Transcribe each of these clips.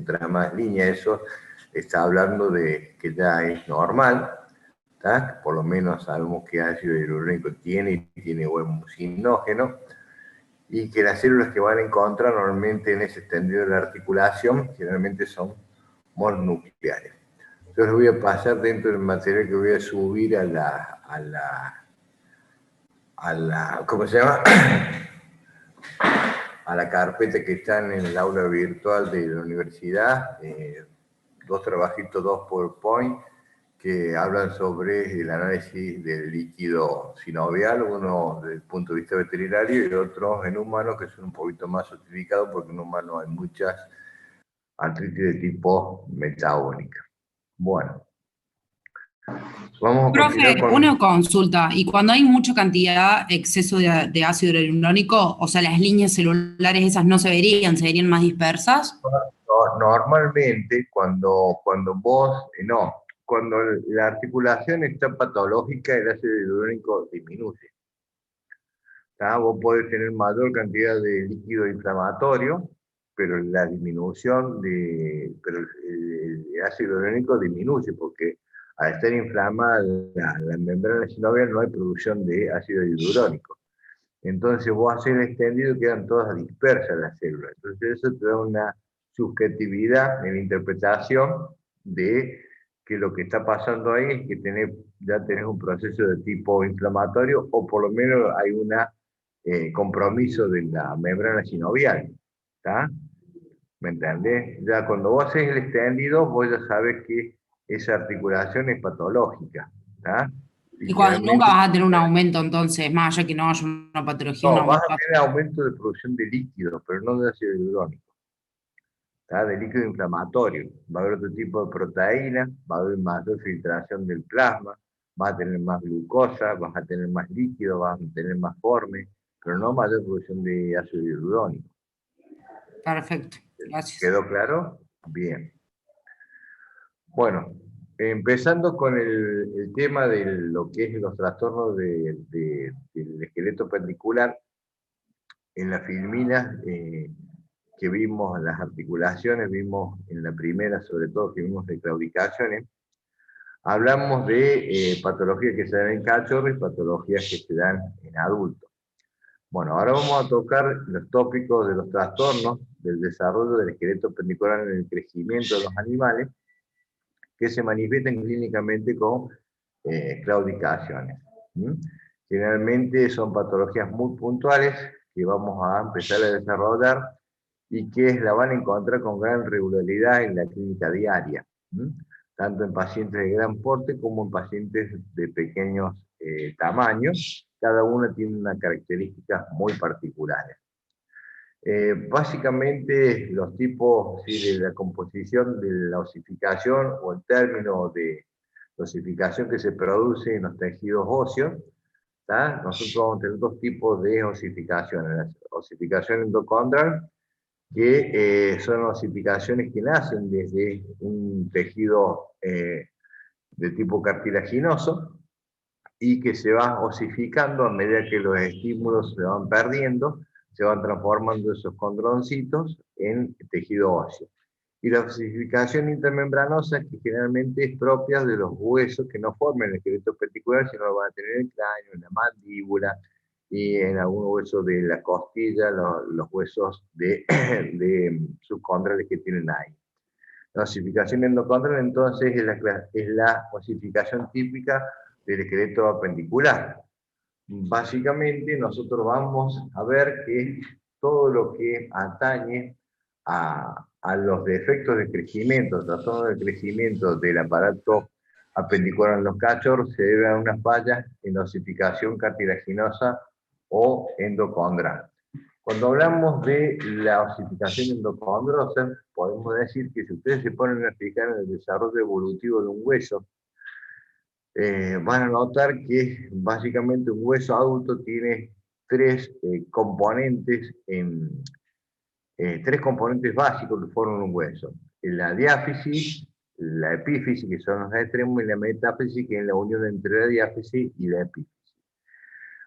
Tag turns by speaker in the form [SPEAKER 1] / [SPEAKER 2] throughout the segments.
[SPEAKER 1] mientras más línea, eso está hablando de que ya es normal, ¿tá? Por lo menos sabemos que ácido hialurónico tiene buen mucinógeno, y que las células que van a encontrar normalmente en ese extendido de la articulación generalmente son mononucleares. Yo les voy a pasar dentro del material que voy a subir a la ¿cómo se llama? A la carpeta que están en el aula virtual de la universidad, dos trabajitos, dos PowerPoint, que hablan sobre el análisis del líquido sinovial, uno desde el punto de vista veterinario y otro en humanos, que son un poquito más sofisticados, porque en humanos hay muchas artritis de tipo metabólica. Bueno, vamos a continuar
[SPEAKER 2] Profe,
[SPEAKER 1] con...
[SPEAKER 2] una consulta. ¿Y cuando hay mucha cantidad, exceso de ácido hialurónico, o sea, las líneas celulares esas no se verían más dispersas?
[SPEAKER 1] Normalmente, cuando vos, no, cuando la articulación está patológica, el ácido hialurónico disminuye. ¿Tá? Vos podés tener mayor cantidad de líquido inflamatorio, pero la disminución pero el ácido hialurónico disminuye, porque al estar inflamada la membrana sinovial no hay producción de ácido hialurónico. Entonces vos haces el extendido y quedan todas dispersas las células. Entonces eso te da una subjetividad en la interpretación de que lo que está pasando ahí es que ya tenés un proceso de tipo inflamatorio, o por lo menos hay un compromiso de la membrana sinovial. ¿Está? ¿Me entendés? Ya cuando vos haces el extendido, vos ya sabes que esa articulación es patológica. ¿Está? Y
[SPEAKER 2] Y cuando nunca
[SPEAKER 1] generalmente...
[SPEAKER 2] vas a tener un aumento, entonces, más allá que no haya una patología, un
[SPEAKER 1] No, vas a
[SPEAKER 2] aumento.
[SPEAKER 1] tener aumento de producción de líquidos, pero no de ácido hialurónico, ¿tá? De líquido inflamatorio. Va a haber otro tipo de proteína, va a haber mayor filtración del plasma, vas a tener más glucosa, vas a tener más líquido, vas a tener más forme, pero no mayor producción de ácido hialurónico.
[SPEAKER 2] Perfecto, gracias.
[SPEAKER 1] ¿Quedó claro? Bien. Bueno, empezando con el tema de lo que es los trastornos del esqueleto pendicular, en las filminas que vimos, las articulaciones, vimos en la primera, sobre todo, que vimos de claudicaciones, hablamos de patologías que se dan en cachorros y patologías que se dan en adultos. Bueno, ahora vamos a tocar los tópicos de los trastornos del desarrollo del esqueleto pendicular en el crecimiento de los animales, que se manifiestan clínicamente con claudicaciones. Generalmente son patologías muy puntuales que vamos a empezar a desarrollar y que la van a encontrar con gran regularidad en la clínica diaria, tanto en pacientes de gran porte como en pacientes de pequeños tamaños. Cada una tiene unas características muy particulares. Básicamente los tipos, ¿sí?, de la composición de la osificación o el término de osificación que se produce en los tejidos óseos, ¿tá? Nosotros vamos a tener dos tipos de osificación: la osificación endocondral, que son osificaciones que nacen desde un tejido de tipo cartilaginoso y que se va osificando a medida que los estímulos se van perdiendo, se van transformando esos condroncitos en tejido óseo. Y la osificación intermembranosa, que generalmente es propia de los huesos que no forman el esqueleto pendicular, sino lo van a tener en el cráneo, en la mandíbula y en algún hueso de la costilla, los huesos de subcondrales que tienen ahí. La osificación endocondral, entonces, es la osificación típica del esqueleto apendicular. Básicamente, nosotros vamos a ver que todo lo que atañe a los defectos de crecimiento, trastornos de crecimiento del aparato apendicular en los cachorros, se debe a una falla en la osificación cartilaginosa o endocondral. Cuando hablamos de la osificación endocondrosa, podemos decir que si ustedes se ponen a fijar en el desarrollo evolutivo de un hueso, van a notar que básicamente un hueso adulto tiene tres componentes básicos que forman un hueso: la diáfisis, la epífisis, que son los extremos, y la metáfisis, que es la unión entre la diáfisis y la epífisis.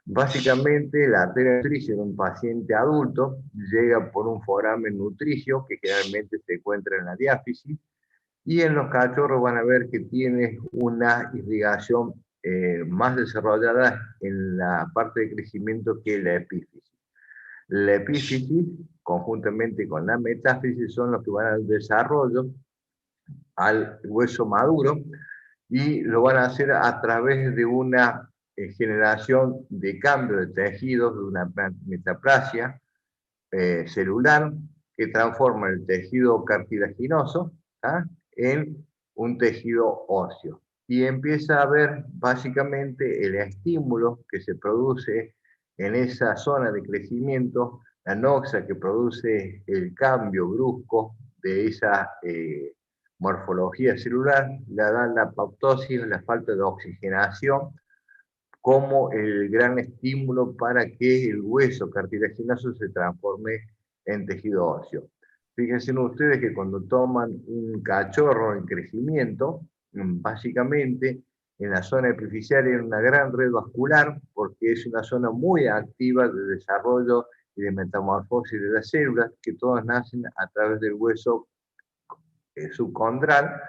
[SPEAKER 1] Básicamente, la arteria nutricia en un paciente adulto llega por un foramen nutricio que generalmente se encuentra en la diáfisis, y en los cachorros van a ver que tiene una irrigación más desarrollada en la parte de crecimiento que la epífisis. La epífisis, conjuntamente con la metáfisis, son los que van al desarrollo al hueso maduro, y lo van a hacer a través de una generación de cambio de tejidos, de una metaplasia celular que transforma el tejido cartilaginoso, ¿ah?, en un tejido óseo. Y empieza a ver básicamente el estímulo que se produce en esa zona de crecimiento, la noxa que produce el cambio brusco de esa morfología celular, la da la apoptosis, la falta de oxigenación, como el gran estímulo para que el hueso cartilaginoso se transforme en tejido óseo. Fíjense ustedes que cuando toman un cachorro en crecimiento, básicamente en la zona epifisial hay una gran red vascular, porque es una zona muy activa de desarrollo y de metamorfosis de las células, que todas nacen a través del hueso subcondral,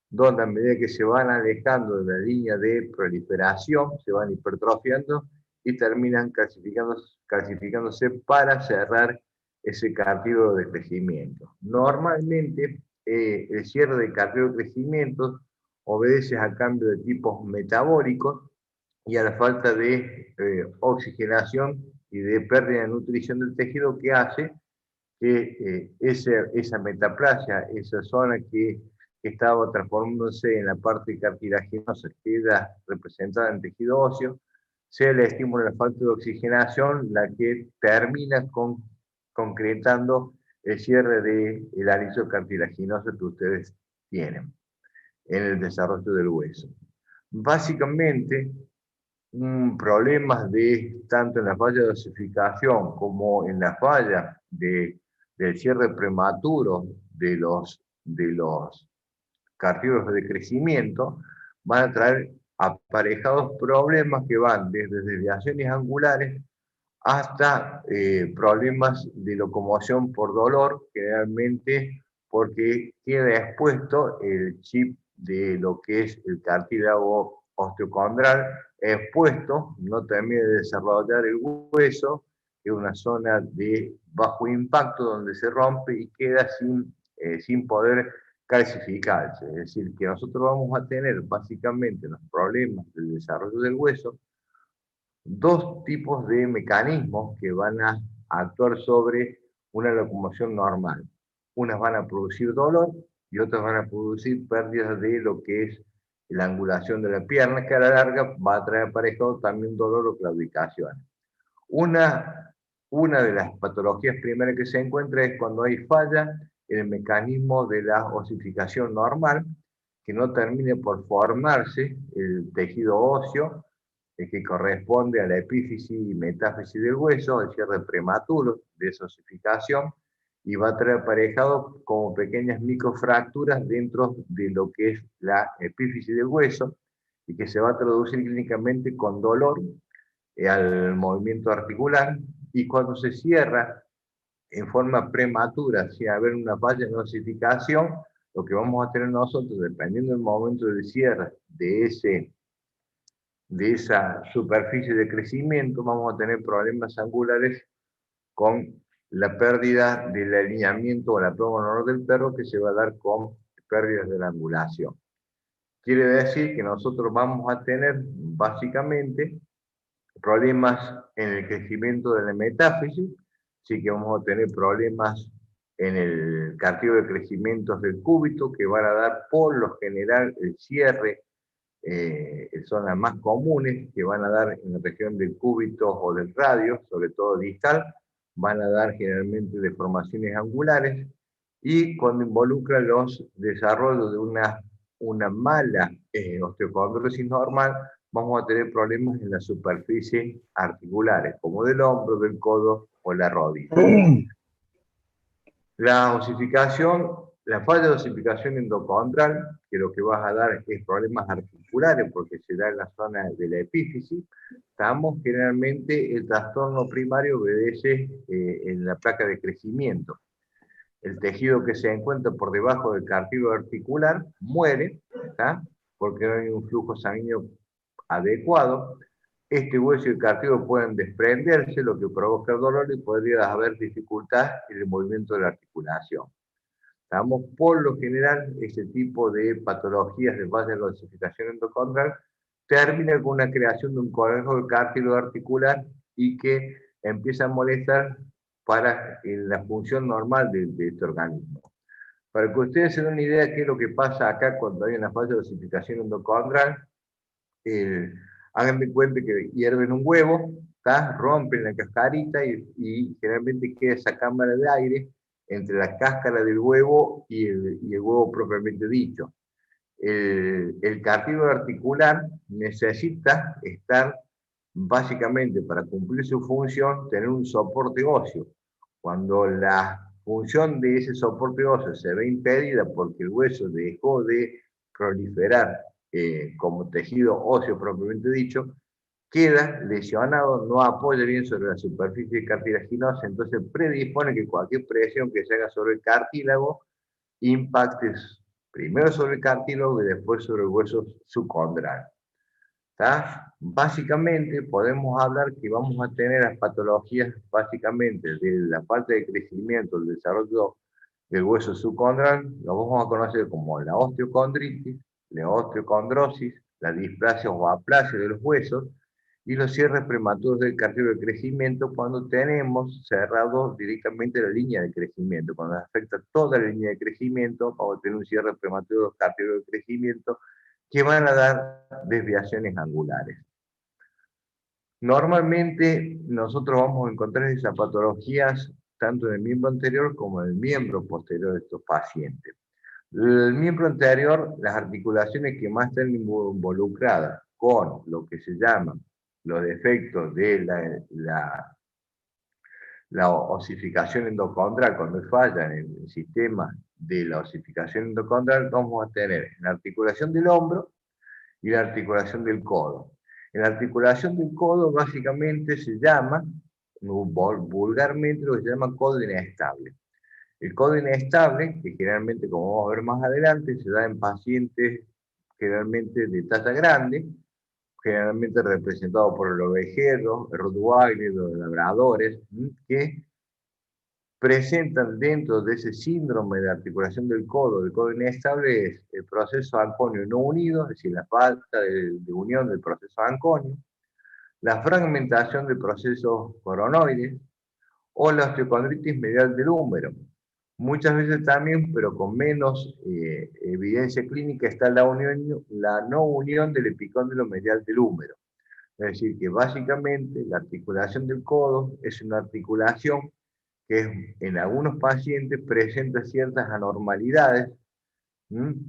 [SPEAKER 1] donde a medida que se van alejando de la línea de proliferación, se van hipertrofiando y terminan calcificándose para cerrar ese cartílago de crecimiento. Normalmente, el cierre del cartílago de crecimiento obedece a cambio de tipos metabólicos y a la falta de oxigenación y de pérdida de nutrición del tejido, que hace que esa metaplasia, esa zona que estaba transformándose en la parte cartilaginosa, queda representada en tejido óseo, sea el estímulo de la falta de oxigenación la que termina concretando el cierre del anillo cartilaginoso que ustedes tienen en el desarrollo del hueso. Básicamente, problemas tanto en la falla de osificación como en la falla del cierre prematuro de los cartílagos de crecimiento, van a traer aparejados problemas que van desde desviaciones angulares hasta problemas de locomoción por dolor, generalmente porque queda expuesto el chip de lo que es el cartílago osteocondral, expuesto, no termina de desarrollar el hueso, que es una zona de bajo impacto donde se rompe y queda sin poder calcificarse. Es decir, que nosotros vamos a tener básicamente los problemas del desarrollo del hueso, dos tipos de mecanismos que van a actuar sobre una locomoción normal. Unas van a producir dolor y otras van a producir pérdidas de lo que es la angulación de la pierna, que a la larga va a traer aparejado también dolor o claudicación. Una de las patologías primeras que se encuentra es cuando hay falla en el mecanismo de la osificación normal, que no termine por formarse el tejido óseo, que corresponde a la epífisis y metáfisis del hueso, el cierre prematuro de esa osificación, y va a traer aparejado como pequeñas microfracturas dentro de lo que es la epífisis del hueso, y que se va a traducir clínicamente con dolor al movimiento articular, y cuando se cierra en forma prematura, sin haber una falla en osificación, lo que vamos a tener nosotros, dependiendo del momento del cierre de esa superficie de crecimiento, vamos a tener problemas angulares con la pérdida del alineamiento o la prueba honor del perro, que se va a dar con pérdidas de la angulación. Quiere decir que nosotros vamos a tener básicamente problemas en el crecimiento de la metáfisis, sí que vamos a tener problemas en el cartílago de crecimientos del cúbito, que van a dar por lo general el cierre, son las más comunes, que van a dar en la región del cúbito o del radio, sobre todo distal, van a dar generalmente deformaciones angulares, y cuando involucra los desarrollos de una mala osteocondrosis normal, vamos a tener problemas en las superficies articulares, como del hombro, del codo o la rodilla. La osificación La falla de osificación endocondral, que lo que vas a dar es problemas articulares porque se da en la zona de la epífisis, generalmente el trastorno primario obedece en la placa de crecimiento. El tejido que se encuentra por debajo del cartílago articular muere, ¿tá? Porque no hay un flujo sanguíneo adecuado. Este hueso y el cartílago pueden desprenderse, lo que provoca dolor y podría haber dificultad en el movimiento de la articulación. Por lo general, este tipo de patologías de falla de la osificación endocondral termina con una creación de un conejo del cartílago articular y que empieza a molestar para la función normal de este organismo. Para que ustedes se den una idea de qué es lo que pasa acá cuando hay una falla de osificación endocondral, hagan de cuenta que hierven un huevo, rompen la cascarita y generalmente queda esa cámara de aire entre la cáscara del huevo y el huevo propiamente dicho. El cartílago articular necesita estar, básicamente, para cumplir su función, tener un soporte óseo. Cuando la función de ese soporte óseo se ve impedida porque el hueso dejó de proliferar como tejido óseo propiamente dicho, queda lesionado, no apoya bien sobre la superficie cartilaginosa, entonces predispone que cualquier presión que se haga sobre el cartílago impacte primero sobre el cartílago y después sobre el hueso subcondral. Básicamente podemos hablar que vamos a tener las patologías básicamente de la falta de crecimiento, el desarrollo del hueso subcondral, lo vamos a conocer como la osteocondritis, la osteocondrosis, la displasia o aplasia de los huesos y los cierres prematuros del cartílago de crecimiento cuando tenemos cerrado directamente la línea de crecimiento. Cuando afecta toda la línea de crecimiento, vamos a tener un cierre prematuro del cartílago de crecimiento que van a dar desviaciones angulares. Normalmente nosotros vamos a encontrar esas patologías tanto en el miembro anterior como en el miembro posterior de estos pacientes. El miembro anterior, las articulaciones que más están involucradas con lo que se llaman los defectos de la osificación endocondral, cuando falla en el sistema de la osificación endocondral, vamos a tener la articulación del hombro y la articulación del codo. En la articulación del codo básicamente se llama, vulgarmente lo que se llama codo inestable. El codo inestable, que generalmente, como vamos a ver más adelante, se da en pacientes generalmente de talla grande, generalmente representado por los ovejeros, el rottweiler, los labradores, que presentan dentro de ese síndrome de articulación del codo inestable, es el proceso anconio no unido, es decir, la falta de unión del proceso anconio, la fragmentación del proceso coronoide o la osteocondritis medial del húmero. Muchas veces también, pero con menos evidencia clínica, está la no unión del epicóndilo medial del húmero. Es decir, que básicamente la articulación del codo es una articulación que en algunos pacientes presenta ciertas anormalidades,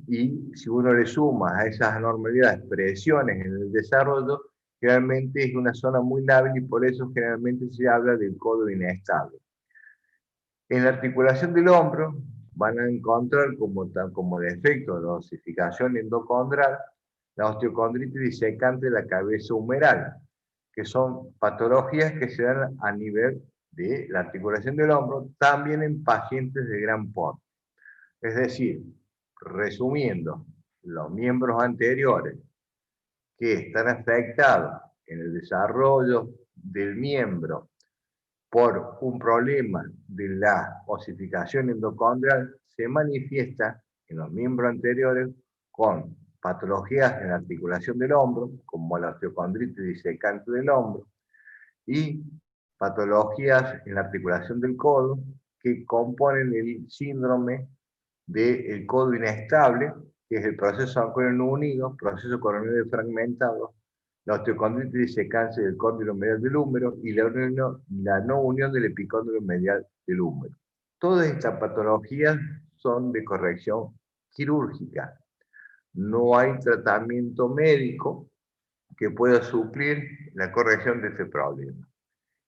[SPEAKER 1] y si uno le suma a esas anormalidades presiones en el desarrollo, generalmente es una zona muy lábil y por eso generalmente se habla del codo inestable. En la articulación del hombro van a encontrar como defecto de la osificación endocondral la osteocondritis disecante de la cabeza humeral, que son patologías que se dan a nivel de la articulación del hombro, también en pacientes de gran porte. Es decir, resumiendo, los miembros anteriores que están afectados en el desarrollo del miembro por un problema de la osificación endocondral se manifiesta en los miembros anteriores con patologías en la articulación del hombro, como la osteocondritis disecante del hombro, y patologías en la articulación del codo que componen el síndrome del codo inestable, que es el proceso anconio no unido, proceso coronoide fragmentado, la osteocondritis disecante del cóndilo medial del húmero y la no unión del epicóndilo medial del húmero. Todas estas patologías son de corrección quirúrgica. No hay tratamiento médico que pueda suplir la corrección de este problema.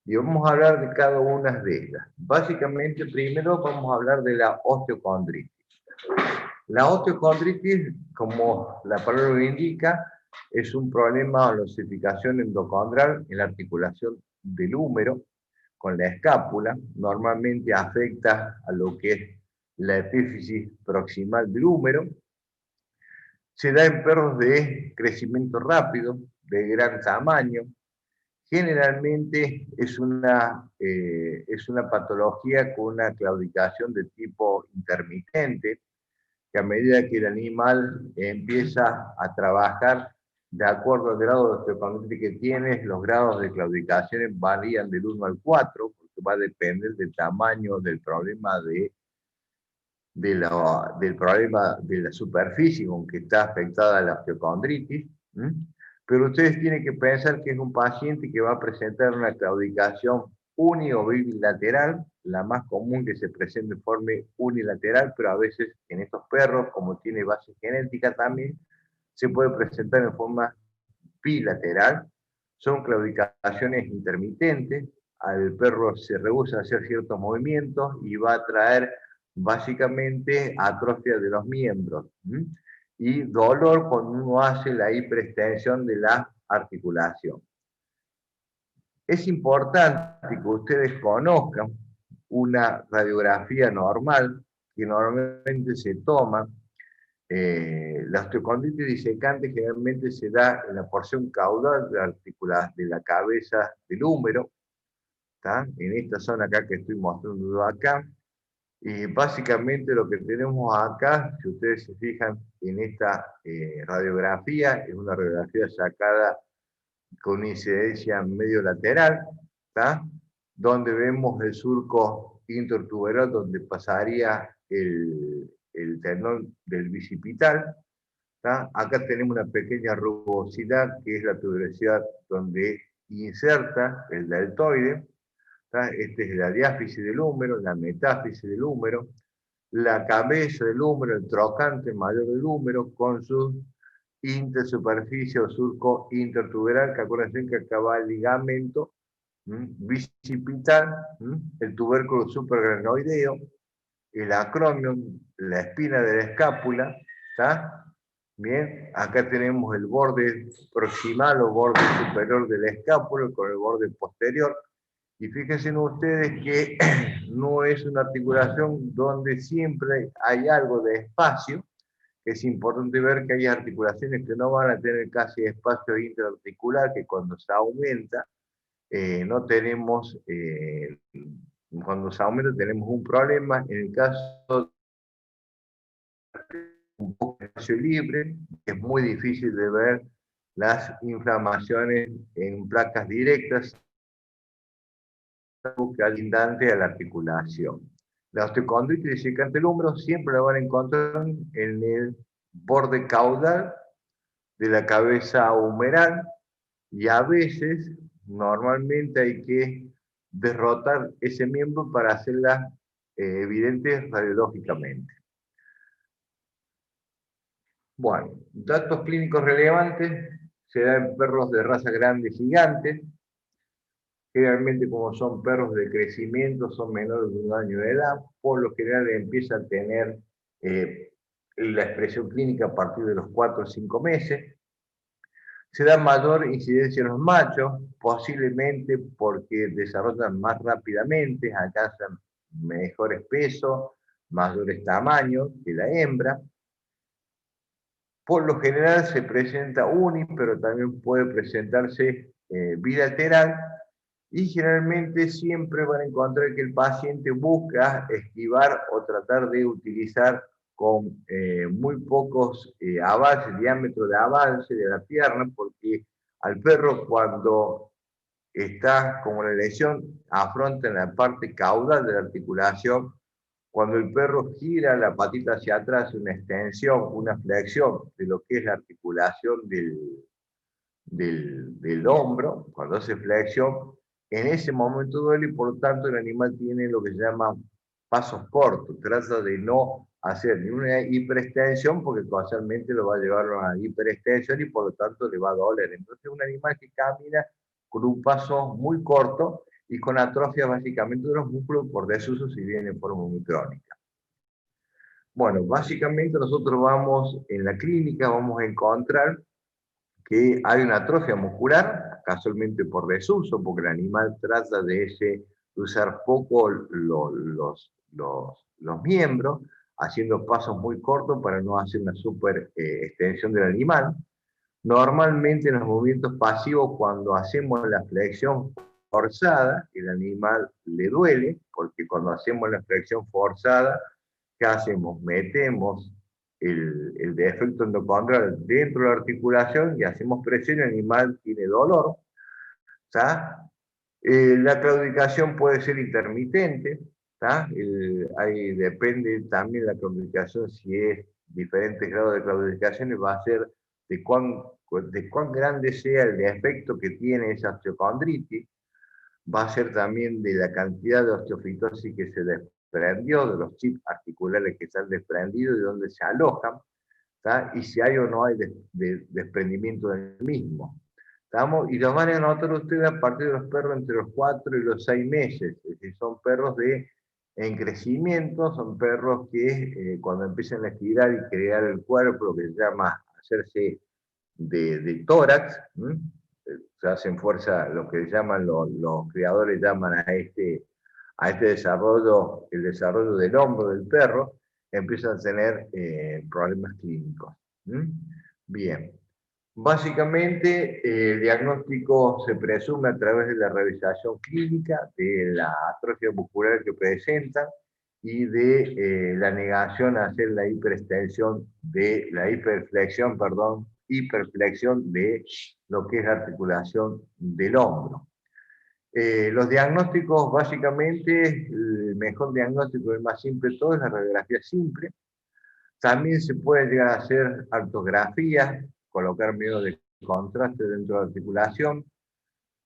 [SPEAKER 1] Y vamos a hablar de cada una de ellas. Básicamente, primero vamos a hablar de la osteocondritis. La osteocondritis, como la palabra lo indica, es un problema de osificación endocondral en la articulación del húmero con la escápula. Normalmente afecta a lo que es la epífisis proximal del húmero. Se da en perros de crecimiento rápido, de gran tamaño. Generalmente es una patología con una claudicación de tipo intermitente, que a medida que el animal empieza a trabajar de acuerdo al grado de osteocondritis que tiene, los grados de claudicación varían del 1 al 4, porque va a depender del tamaño del problema del problema de la superficie con que está afectada la osteocondritis. Pero ustedes tienen que pensar que es un paciente que va a presentar una claudicación uni o bilateral, la más común que se presente de forma unilateral, pero a veces en estos perros, como tiene base genética también, se puede presentar en forma bilateral. Son claudicaciones intermitentes, al perro se rehúsa a hacer ciertos movimientos y va a traer básicamente atrofia de los miembros. Y dolor cuando uno hace la hiperextensión de la articulación. Es importante que ustedes conozcan una radiografía normal que normalmente se toma. La osteocondritis disecante generalmente se da en la porción caudal de la cabeza del húmero, ¿tá? En esta zona acá que estoy mostrando acá. Y básicamente lo que tenemos acá, si ustedes se fijan en esta radiografía, es una radiografía sacada con incidencia medio lateral, ¿tá? Donde vemos el surco intertuberal donde pasaría el tendón del bicipital. ¿Tá? Acá tenemos una pequeña rugosidad que es la tuberosidad donde inserta el deltoide. ¿Tá? Esta es la diáfisis del húmero, la metáfisis del húmero, la cabeza del húmero, el trocante mayor del húmero con su intersuperficie o surco intertuberal, que acuérdense que acá va el ligamento bicipital, el tubérculo supraglenoideo, el acromion, la espina de la escápula, ¿está? Bien, acá tenemos el borde proximal o borde superior de la escápula con el borde posterior. Y fíjense ustedes que no es una articulación donde siempre hay algo de espacio. Es importante ver que hay articulaciones que no van a tener casi espacio interarticular, que cuando se aumenta, no tenemos, cuando se aumenta tenemos un problema. En el caso de un poco de espacio libre, es muy difícil de ver las inflamaciones en placas directas, lindante a la articulación. La osteocondritis disecante del húmero siempre la van a encontrar en el borde caudal de la cabeza humeral y a veces, normalmente hay que derrotar ese miembro para hacerla evidente radiológicamente. Bueno, datos clínicos relevantes, se da en perros de raza grande gigante. Generalmente, como son perros de crecimiento, son menores de 1 año de edad, por lo general empieza a tener la expresión clínica a partir de los 4 o 5 meses. Se da mayor incidencia en los machos, posiblemente porque desarrollan más rápidamente, alcanzan mejores pesos, mayores tamaños que la hembra. Por lo general se presenta uni, pero también puede presentarse bilateral. Y generalmente siempre van a encontrar que el paciente busca esquivar o tratar de utilizar con muy pocos avances, diámetro de avance de la pierna, porque al perro cuando está como la lesión afronta en la parte caudal de la articulación, cuando el perro gira la patita hacia atrás, una extensión, una flexión de lo que es la articulación del hombro, cuando hace flexión, en ese momento duele y por lo tanto el animal tiene lo que se llama pasos cortos, trata de no hacer ni una hiperextensión porque causalmente lo va a llevar a una hiperextensión y por lo tanto le va a doler. Entonces un animal que camina con un paso muy corto y con atrofia básicamente de los músculos por desuso si viene en forma muy crónica. Bueno, básicamente nosotros vamos, en la clínica vamos a encontrar que hay una atrofia muscular, casualmente por desuso, porque el animal trata de usar poco los miembros, haciendo pasos muy cortos para no hacer una super extensión del animal. Normalmente en los movimientos pasivos, cuando hacemos la flexión forzada, el animal le duele, porque cuando hacemos la flexión forzada, ¿qué hacemos? Metemos el defecto endocondral dentro de la articulación y hacemos presión y el animal tiene dolor. ¿Tá? La claudicación puede ser intermitente. ¿Tá? Ahí depende también la claudicación, si es diferentes grados de claudicación, y va a ser de cuán grande sea el defecto que tiene esa osteocondritis, va a ser también de la cantidad de osteofitosis que se desprendió, de los chips articulares que se han desprendido y de dónde se alojan, ¿tá? Y si hay o no hay desprendimiento del mismo. ¿Estamos? Y los van a notar ustedes a partir de los perros entre los 4 y los 6 meses, es decir, son perros en crecimiento, son perros que cuando empiezan a estirar y crear el cuerpo, lo que se llama hacerse de tórax, se hacen fuerza, lo que llaman los criadores llaman a este desarrollo, el desarrollo del hombro del perro, empiezan a tener problemas clínicos. Bien. Básicamente, el diagnóstico se presume a través de la revisación clínica de la atrofia muscular que presentan y de la negación a hacer la hiperflexión, perdón, hiperflexión de lo que es la articulación del hombro. Los diagnósticos, básicamente, el mejor diagnóstico, el más simple de todo, es la radiografía simple. También se puede llegar a hacer artografías, colocar medios de contraste dentro de la articulación.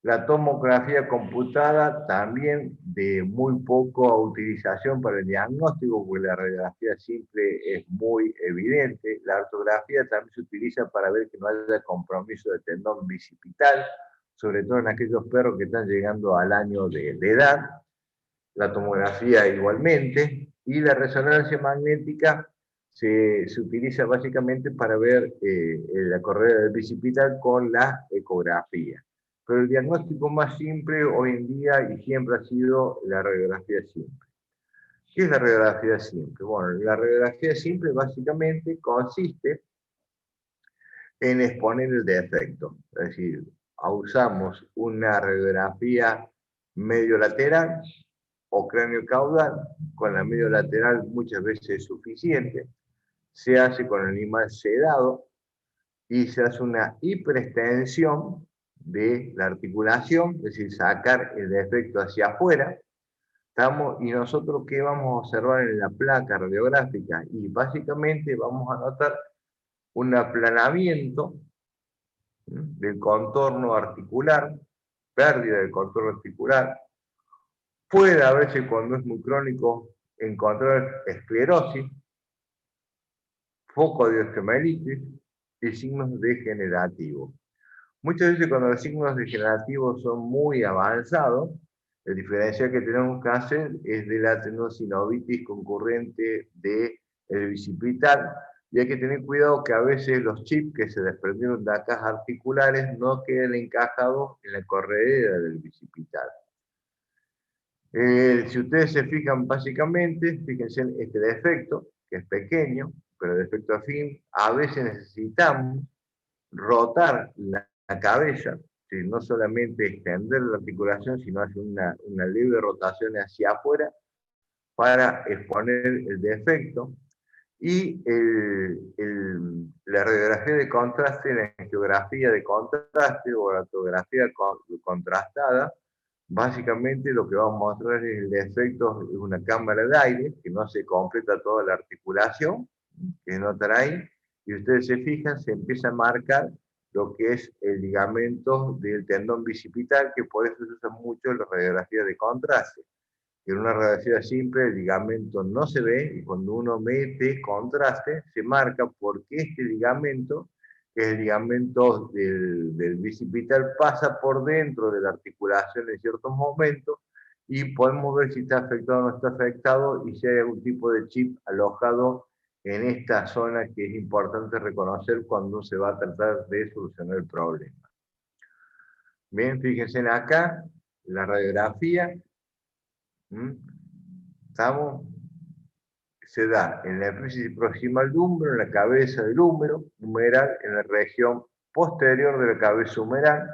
[SPEAKER 1] La tomografía computada también de muy poca utilización para el diagnóstico, porque la radiografía simple es muy evidente. La artografía también se utiliza para ver que no haya compromiso de tendón bicipital, sobre todo en aquellos perros que están llegando al año de edad. La tomografía igualmente. Y la resonancia magnética se utiliza básicamente para ver la correa del bicipital con la ecografía. Pero el diagnóstico más simple hoy en día y siempre ha sido la radiografía simple. ¿Qué es la radiografía simple? Bueno, la radiografía simple básicamente consiste en exponer el defecto. Es decir, usamos una radiografía medio lateral o cráneo caudal, con la medio lateral muchas veces es suficiente. Se hace con el animal sedado y se hace una hiperextensión de la articulación, es decir, sacar el defecto hacia afuera. Y nosotros, ¿qué vamos a observar en la placa radiográfica? Y básicamente vamos a notar un aplanamiento del contorno articular, pérdida del contorno articular. Puede a veces, cuando es muy crónico, encontrar esclerosis, foco de osteomelitis y signos degenerativos. Muchas veces cuando los signos degenerativos son muy avanzados, la diferencia que tenemos que hacer es de la tendinosis concurrente del bicipital, y hay que tener cuidado que a veces los chips que se desprendieron de las cajas articulares no queden encajados en la corredera del bicipital. Si ustedes se fijan básicamente, fíjense en este defecto, que es pequeño, pero defecto afín, a veces necesitamos rotar la cabeza, ¿sí? No solamente extender la articulación, sino hacer una leve rotación hacia afuera para exponer el defecto. Y la radiografía de contraste, la angiografía de contraste o la radiografía contrastada, básicamente lo que vamos a mostrar es el defecto de una cámara de aire, que no se completa toda la articulación, que no trae, y ustedes se fijan, se empieza a marcar lo que es el ligamento del tendón bicipital, que por eso se usa mucho en la radiografía de contraste. En una radiografía simple el ligamento no se ve, y cuando uno mete contraste se marca porque este ligamento, que es el ligamento del bicipital, pasa por dentro de la articulación en ciertos momentos, y podemos ver si está afectado o no está afectado y si hay algún tipo de chip alojado en esta zona que es importante reconocer cuando se va a tratar de solucionar el problema. Bien, fíjense en acá, la radiografía, ¿estamos? Se da en la epífisis proximal del húmero, en la cabeza del húmero humeral, en la región posterior de la cabeza humeral,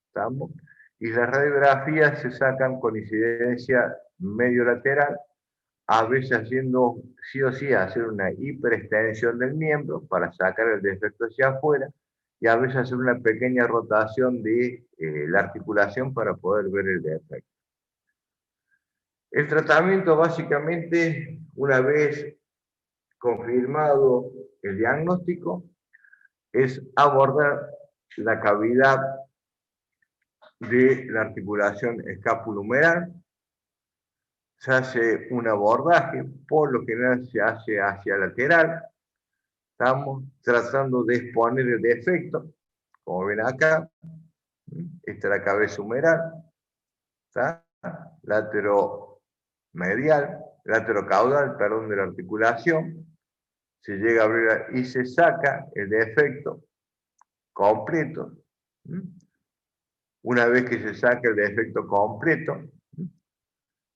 [SPEAKER 1] ¿estamos? Y las radiografías se sacan con incidencia medio lateral, a veces haciendo sí o sí hacer una hiperextensión del miembro para sacar el defecto hacia afuera, y a veces hacer una pequeña rotación de la articulación para poder ver el defecto. El tratamiento básicamente, una vez confirmado el diagnóstico, es abordar la cavidad de la articulación escapulohumeral. Se hace un abordaje, por lo general se hace hacia lateral. Estamos tratando de exponer el defecto, como ven acá. Esta es la cabeza humeral, ¿está? Laterocaudal, perdón, de la articulación. Se llega a abrir y se saca el defecto completo. Una vez que se saca el defecto completo,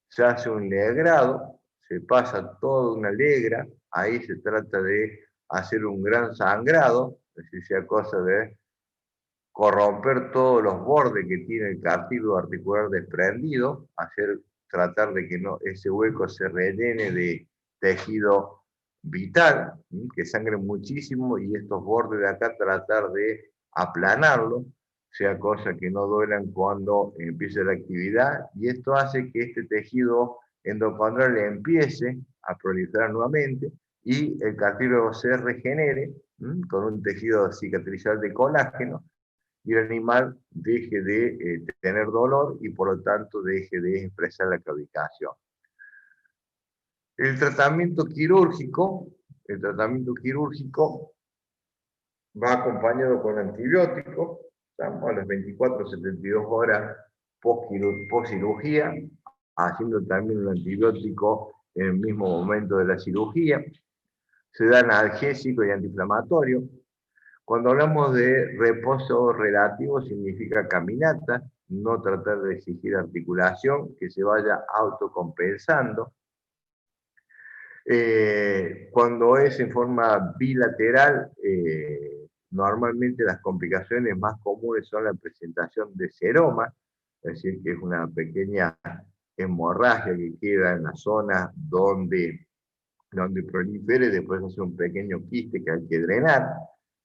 [SPEAKER 1] se hace un legrado, se pasa toda una legra, ahí se trata de hacer un gran sangrado, es decir, sea cosa de corromper todos los bordes que tiene el cartílago articular desprendido, tratar de que no, ese hueco se rellene de tejido vital, que sangre muchísimo, y estos bordes de acá tratar de aplanarlo, sea cosa que no duelan cuando empiece la actividad, y esto hace que este tejido endocondral empiece a proliferar nuevamente y el cartílago se regenere con un tejido cicatrizal de colágeno, y el animal deje de tener dolor y por lo tanto deje de expresar la claudicación. El tratamiento quirúrgico va acompañado con antibióticos, estamos a las 24 72 horas post cirugía, haciendo también un antibiótico en el mismo momento de la cirugía. Se da analgésico y antiinflamatorio. Cuando hablamos de reposo relativo significa caminata, no tratar de exigir articulación, que se vaya autocompensando. Cuando es en forma bilateral, normalmente las complicaciones más comunes son la presentación de seroma, es decir, que es una pequeña hemorragia que queda en la zona donde prolifere, después hace un pequeño quiste que hay que drenar,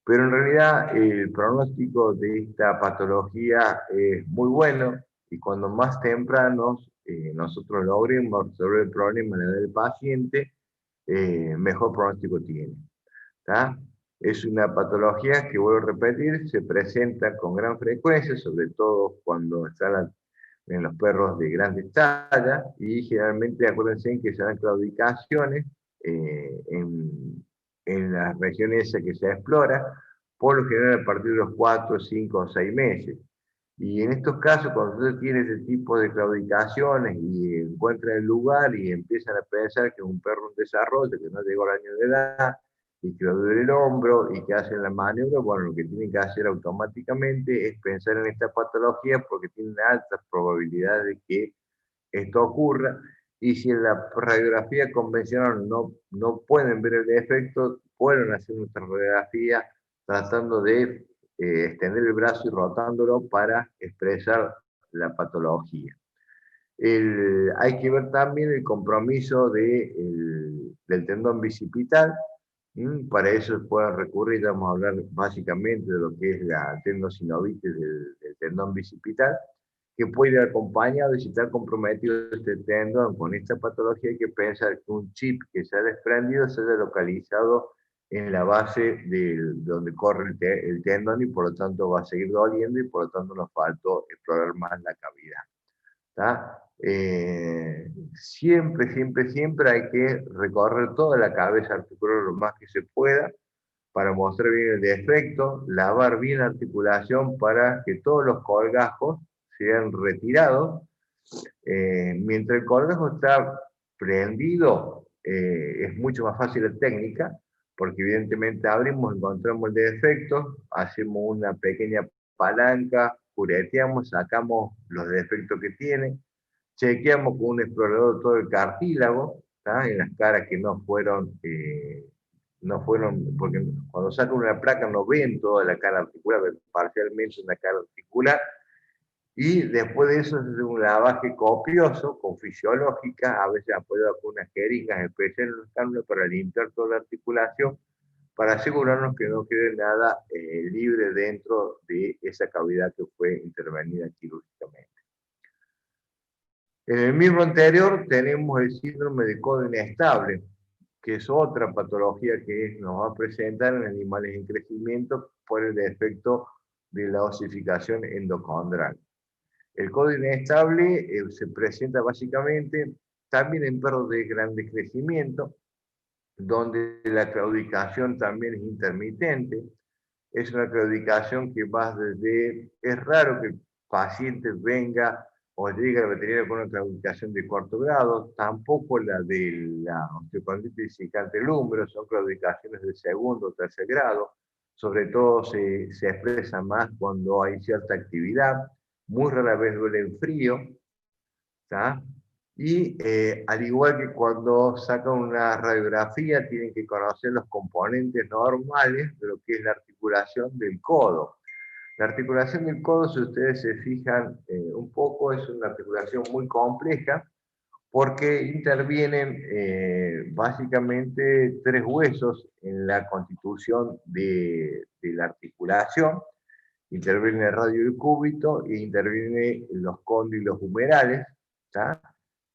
[SPEAKER 1] pero en realidad el pronóstico de esta patología es muy bueno, y cuando más tempranos nosotros logremos resolver el problema en la edad del paciente, mejor pronóstico tiene. ¿Tá? Es una patología que, vuelvo a repetir, se presenta con gran frecuencia, sobre todo cuando están en los perros de grandes tallas, y generalmente acuérdense que se dan claudicaciones en las regiones que se explora, por lo general a partir de los 4, 5 o 6 meses. Y en estos casos, cuando usted tiene ese tipo de claudicaciones y encuentra el lugar y empiezan a pensar que es un perro en desarrollo, que no llegó al año de edad, y que le duele el hombro y que hacen la maniobra, bueno, lo que tienen que hacer automáticamente es pensar en esta patología, porque tienen altas probabilidades de que esto ocurra, y si en la radiografía convencional no pueden ver el defecto, pueden hacer nuestra radiografía tratando de extender el brazo y rotándolo para expresar la patología. Hay que ver también el compromiso del tendón bicipital. Para eso pueden recurrir, vamos a hablar básicamente de lo que es la tendosinovitis del tendón bicipital, que puede ir acompañado, y si está comprometido este tendón con esta patología, hay que pensar que un chip que se ha desprendido se haya localizado en la base de donde corre el tendón, y por lo tanto va a seguir doliendo, y por lo tanto nos faltó explorar más la cavidad. Siempre, siempre, siempre hay que recorrer toda la cabeza articular lo más que se pueda para mostrar bien el defecto, lavar bien la articulación para que todos los colgajos sean retirados. Mientras el colgajo está prendido, es mucho más fácil la técnica, porque evidentemente abrimos, encontramos el defecto, hacemos una pequeña palanca, cureteamos, sacamos los defectos que tiene, chequeamos con un explorador todo el cartílago, ¿tá? En las caras que no fueron, porque cuando sacan una placa no ven toda la cara articular, ven parcialmente una cara articular, y después de eso se hace un lavaje copioso con fisiológica, a veces apoyado con unas jeringas especiales en los cánulas para limpiar toda la articulación, para asegurarnos que no quede nada libre dentro de esa cavidad que fue intervenida quirúrgicamente. En el miembro anterior tenemos el síndrome de codo inestable, que es otra patología que nos va a presentar en animales en crecimiento por el defecto de la osificación endocondral. El codo inestable se presenta básicamente también en perros de grande crecimiento, donde la claudicación también es intermitente. Es una claudicación que va desde... Es raro que el paciente venga o llegue al veterinario con una claudicación de cuarto grado, tampoco la de la osteocondritis discecante del húmero, son claudicaciones de segundo o tercer grado, sobre todo se expresa más cuando hay cierta actividad, muy rara vez duele en frío, ¿tá? Y al igual que cuando sacan una radiografía, tienen que conocer los componentes normales de lo que es la articulación del codo. La articulación del codo, si ustedes se fijan un poco, es una articulación muy compleja porque intervienen básicamente tres huesos en la constitución de la articulación. Interviene el radio del cúbito e intervienen los cóndilos humerales, ¿tá?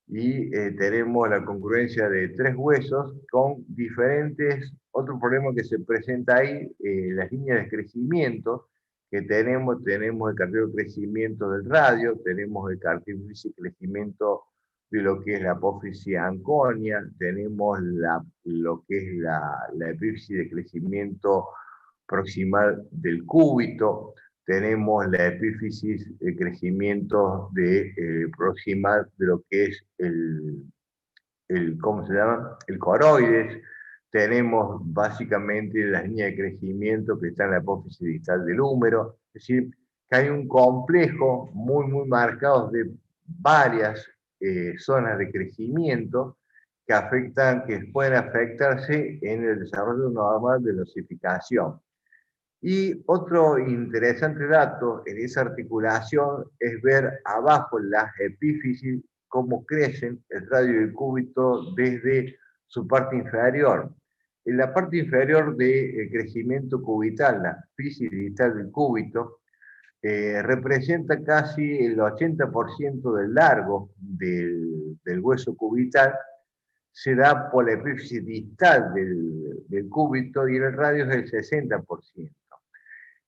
[SPEAKER 1] Y tenemos la congruencia de tres huesos con diferentes, otro problema que se presenta ahí, las líneas de crecimiento que tenemos el cartílago de crecimiento del radio, tenemos el cartílago de crecimiento de lo que es la apófisis anconia, tenemos lo que es la epífisis de crecimiento proximal del cúbito, tenemos la epífisis de crecimiento proximal de lo que es ¿cómo se llama? El coroides, tenemos básicamente las líneas de crecimiento que están en la apófisis distal del húmero, es decir, que hay un complejo muy marcado de varias zonas de crecimiento que pueden afectarse en el desarrollo normal de la osificación. Y otro interesante dato en esa articulación es ver abajo las epífisis, cómo crecen el radio del cúbito desde su parte inferior. En la parte inferior del crecimiento cubital, la fisis distal del cúbito, representa casi el 80% del largo del hueso cubital, se da por la epífisis distal del cúbito y el radio es del 60%.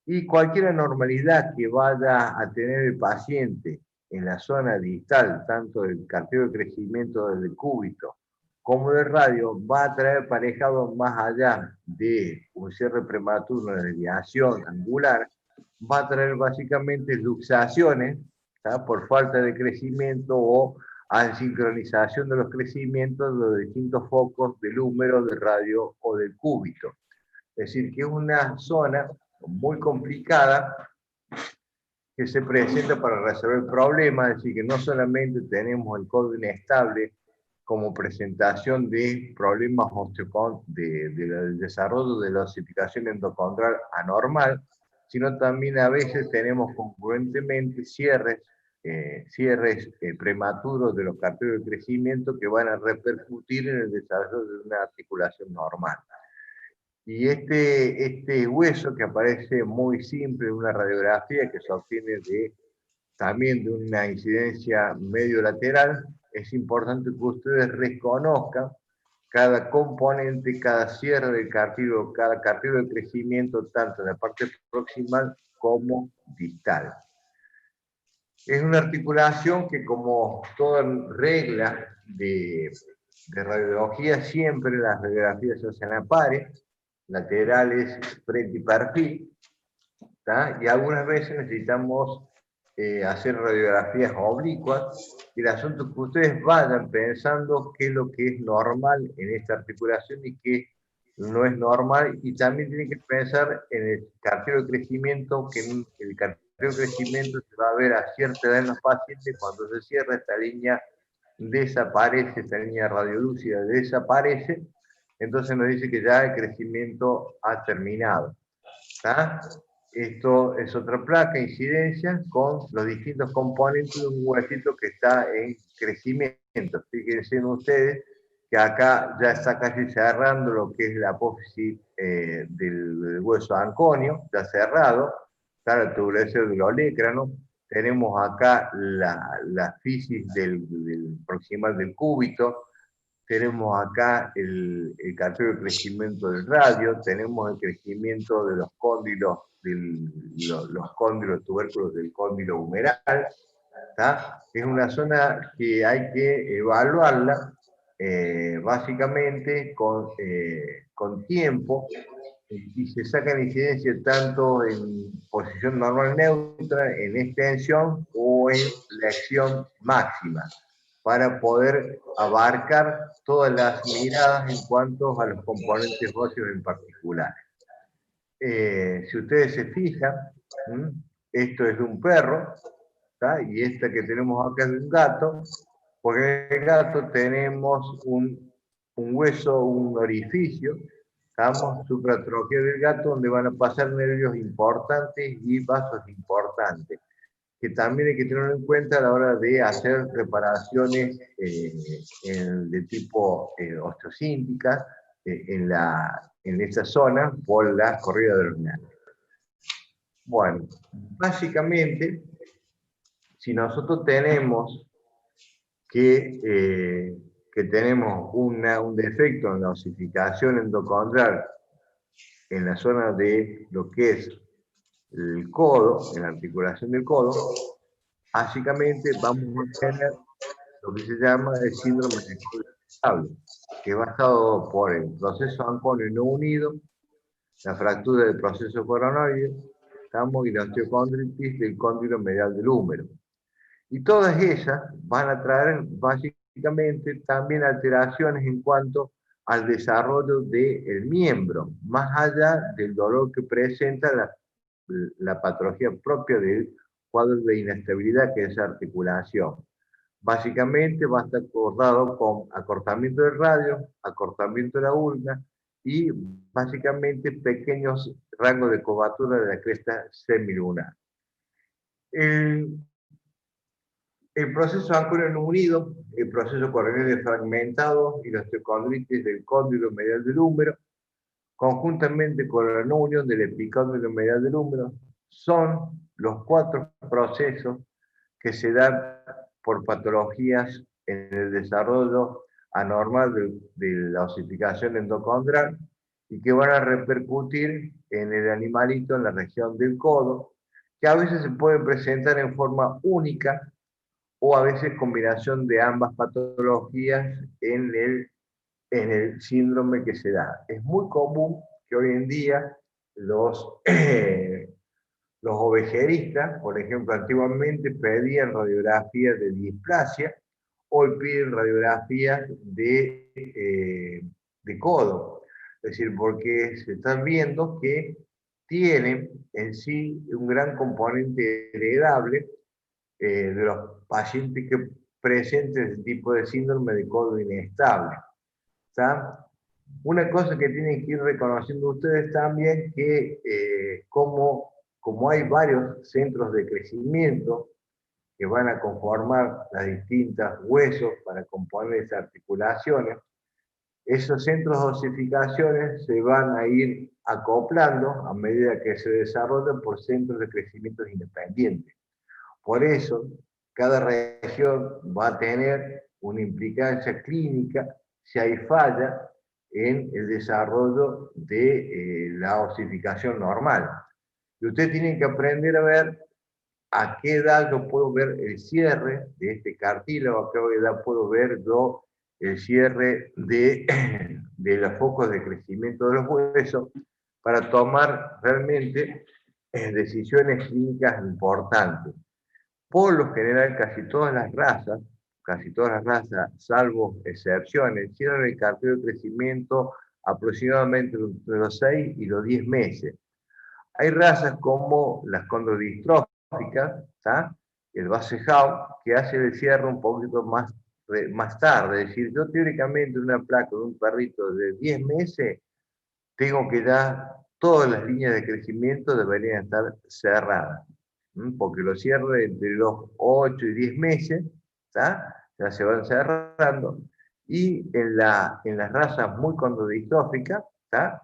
[SPEAKER 1] Y cualquier anormalidad que vaya a tener el paciente en la zona distal, tanto del cartílago de crecimiento del cúbito como del radio, va a traer aparejado más allá de un cierre prematuro, una desviación angular, va a traer básicamente luxaciones, ¿tá? Por falta de crecimiento o asincronización de los crecimientos de los distintos focos del húmero, del radio o del cúbito. Es decir, que es una zona muy complicada que se presenta para resolver el problema, es decir, que no solamente tenemos el codo inestable como presentación de problemas del desarrollo de la osificación endocondral anormal, sino también a veces tenemos concurrentemente cierres prematuros de los cartílagos de crecimiento que van a repercutir en el desarrollo de una articulación normal. Y este hueso que aparece muy simple en una radiografía que se obtiene también de una incidencia medio lateral, es importante que ustedes reconozcan cada componente, cada cierre del cartílago, cada cartílago de crecimiento, tanto en la parte proximal como distal. Es una articulación que, como toda regla de radiología, siempre las radiografías se hacen a pares, laterales, frente y perfil, ¿tá? Y algunas veces necesitamos hacer radiografías oblicuas, y el asunto es que ustedes vayan pensando qué es lo que es normal en esta articulación y qué no es normal, y también tiene que pensar en el cartero de crecimiento, que en el cartero de crecimiento se va a ver a cierta edad en los pacientes, cuando se cierra esta línea desaparece, esta línea radiolúcida desaparece, entonces nos dice que ya el crecimiento ha terminado. ¿Tá? Esto es otra placa, incidencia, con los distintos componentes de un huesito que está en crecimiento. Fíjense ustedes que acá ya está casi cerrando lo que es la apófisis del hueso anconio, ya cerrado, está la tubulación del olecrano, tenemos acá la fisis del proximal del cúbito, tenemos acá el cartero de crecimiento del radio, tenemos el crecimiento de los cóndilos, los cóndilos tubérculos del cóndilo humeral. ¿Tá? Es una zona que hay que evaluarla básicamente con tiempo, y se sacan incidencias tanto en posición normal neutra, en extensión o en flexión máxima, para poder abarcar todas las miradas en cuanto a los componentes óseos en particular. Si ustedes se fijan, esto es de un perro, ¿tá? Y esta que tenemos acá es de un gato, porque en el gato tenemos un hueso, un orificio, estamos supratroqueo del gato, donde van a pasar nervios importantes y vasos importantes, que también hay que tenerlo en cuenta a la hora de hacer reparaciones de tipo osteosínticas en esa zona por la corrida de los nervios. Bueno, básicamente, si nosotros tenemos que tenemos un defecto en la osificación endocondral en la zona de lo que es el codo, en la articulación del codo, básicamente vamos a tener lo que se llama el síndrome de codo inestable, que es basado por el proceso anconio no unido, la fractura del proceso coronoide, y la osteocondritis del cóndilo medial del húmero. Y todas ellas van a traer básicamente también alteraciones en cuanto al desarrollo del miembro, más allá del dolor que presenta la patología propia del cuadro de inestabilidad que es articulación. Básicamente va a estar acordado con acortamiento del radio, acortamiento de la ulna y básicamente pequeños rangos de curvatura de la cresta semilunar. El proceso anconio no unido, el proceso coronario fragmentado y la osteocondritis del cóndilo medial del húmero, conjuntamente con la no unión del epicóndilo medial del húmero, son los 4 procesos que se dan por patologías en el desarrollo anormal de la osificación endocondral y que van a repercutir en el animalito en la región del codo, que a veces se pueden presentar en forma única o a veces combinación de ambas patologías en el síndrome que se da. Es muy común que hoy en día los ovejeristas, por ejemplo, antiguamente pedían radiografías de displasia, hoy piden radiografías de codo. Es decir, porque se están viendo que tienen en sí un gran componente heredable de los pacientes que presenten ese tipo de síndrome de codo inestable. ¿Está? Una cosa que tienen que ir reconociendo ustedes también, que como hay varios centros de crecimiento que van a conformar las distintas huesos para componer esas articulaciones, esos centros de osificaciones se van a ir acoplando a medida que se desarrollan por centros de crecimiento independientes. Por eso, cada región va a tener una implicancia clínica si hay falla en el desarrollo de la osificación normal. Y ustedes tienen que aprender a ver a qué edad yo puedo ver el cierre de este cartílago, a qué edad puedo ver yo el cierre de los focos de crecimiento de los huesos, para tomar realmente decisiones clínicas importantes. Por lo general, casi todas las razas, salvo excepciones, cierran el cartero de crecimiento aproximadamente entre los 6 y los 10 meses. Hay razas como las condrodistróficas, ¿tá? El Basset-Hound, que hace el cierre un poquito más tarde. Es decir, yo teóricamente una placa de un perrito de 10 meses, tengo que ya todas las líneas de crecimiento deberían estar cerradas, porque los cierres entre los 8 y 10 meses, ¿tá? Ya se van cerrando, y en las razas muy condrodistróficas, ¿tá?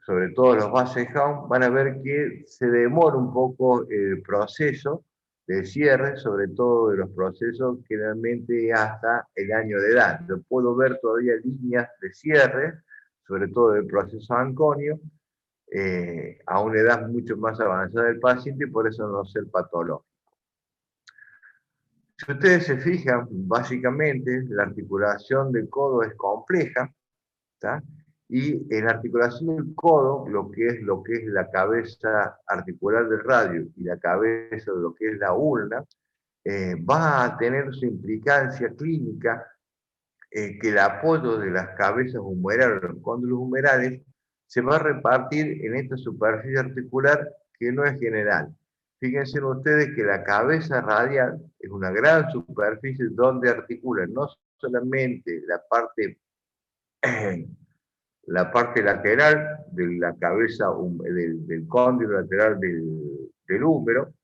[SPEAKER 1] Sobre todo los Basset-Hound, van a ver que se demora un poco el proceso de cierre, sobre todo de los procesos generalmente hasta el año de edad. Yo puedo ver todavía líneas de cierre, sobre todo del proceso anconio, a una edad mucho más avanzada del paciente, y por eso no ser patológico. Si ustedes se fijan, básicamente la articulación del codo es compleja, ¿tá? Y en la articulación del codo, lo que es la cabeza articular del radio y la cabeza de lo que es la ulna, va a tener su implicancia clínica, que el apoyo de las cabezas humerales, los cóndilos humerales, se va a repartir en esta superficie articular que no es general. Fíjense ustedes que la cabeza radial es una gran superficie donde articula no solamente la parte lateral de la cabeza, del cóndilo lateral del húmero,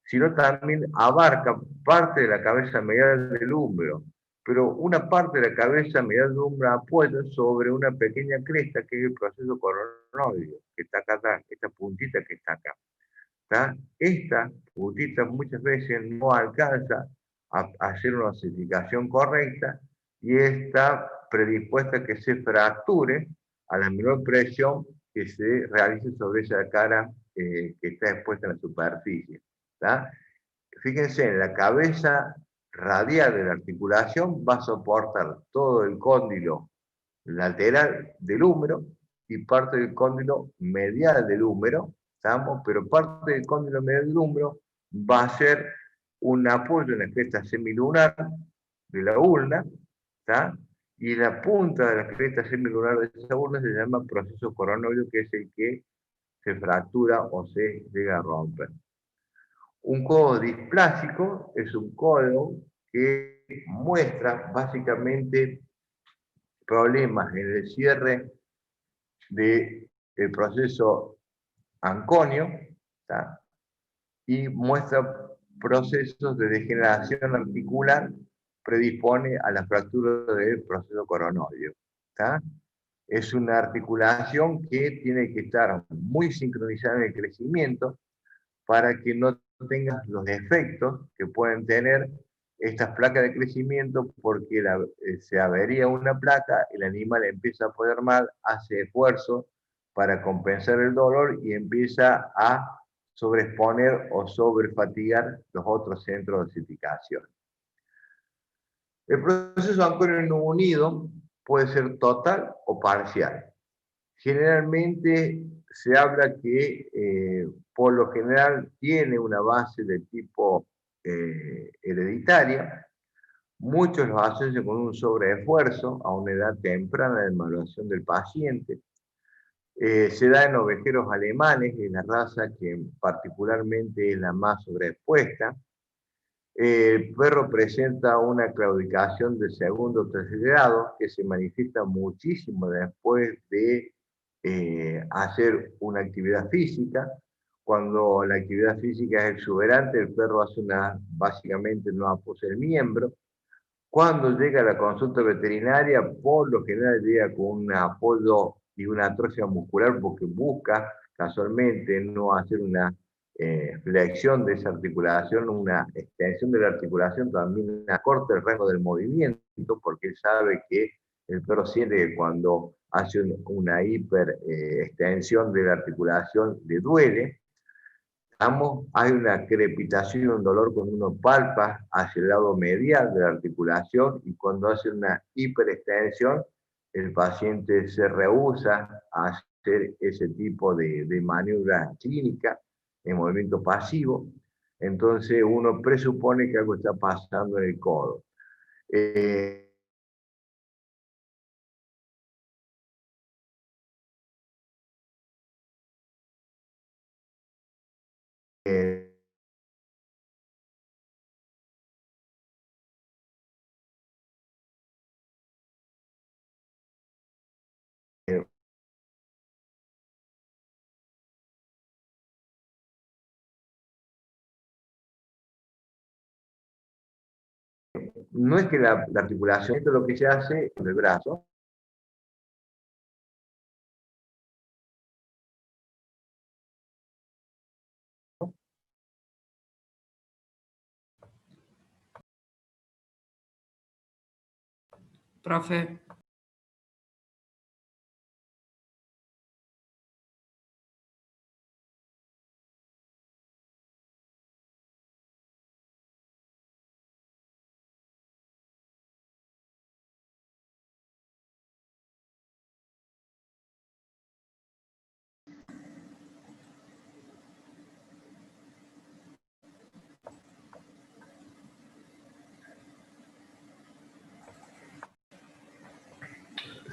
[SPEAKER 1] sino también abarca parte de la cabeza medial del húmero. Pero una parte de la cabeza medial del húmero apoya sobre una pequeña cresta que es el proceso coronoideo, que está acá atrás, esta puntita que está acá. ¿Tá? Esta puntita muchas veces no alcanza a hacer una osificación correcta y está predispuesta a que se fracture a la menor presión que se realice sobre esa cara, que está expuesta en la superficie. ¿Tá? Fíjense, en la cabeza radial de la articulación va a soportar todo el cóndilo lateral del húmero y parte del cóndilo medial del húmero, ¿estamos? Pero parte del cóndilo medial del húmero va a ser un apoyo en la cresta semilunar de la ulna, ¿tá? Y la punta de la cresta semilunar de esa ulna se llama proceso coronoideo, que es el que se fractura o se llega a romper. Un codo displásico es un codo que muestra básicamente problemas en el cierre del proceso anconio, ¿tá? Y muestra procesos de degeneración articular, predispone a la fractura del proceso coronoideo, ¿tá? Es una articulación que tiene que estar muy sincronizada en el crecimiento para que no tengas los defectos que pueden tener estas placas de crecimiento, porque se avería una placa, el animal empieza a poner mal, hace esfuerzo para compensar el dolor y empieza a sobreexponer o sobrefatigar los otros centros de osificación. El proceso anconio no unido puede ser total o parcial. Generalmente se habla que por lo general tiene una base de tipo hereditaria. Muchos lo asocian con un sobreesfuerzo a una edad temprana de evaluación del paciente. Se da en ovejeros alemanes, en la raza que particularmente es la más sobreexpuesta. El perro presenta una claudicación de segundo o tercer grado que se manifiesta muchísimo después de hacer una actividad física. Cuando la actividad física es exuberante, el perro hace básicamente no apoya el miembro. Cuando llega a la consulta veterinaria, por lo general llega con un apoyo y una atrofia muscular porque busca casualmente no hacer una flexión de esa articulación, una extensión de la articulación, también acorta el rango del movimiento, porque él sabe que el perro siente que cuando hace una hiper extensión de la articulación le duele. Hay una crepitación y un dolor cuando uno palpa hacia el lado medial de la articulación, y cuando hace una hiperextensión, el paciente se rehúsa a hacer ese tipo de maniobra clínica en movimiento pasivo. Entonces uno presupone que algo está pasando en el codo. no es que la articulación, esto es lo que se hace con el brazo.
[SPEAKER 2] Profe.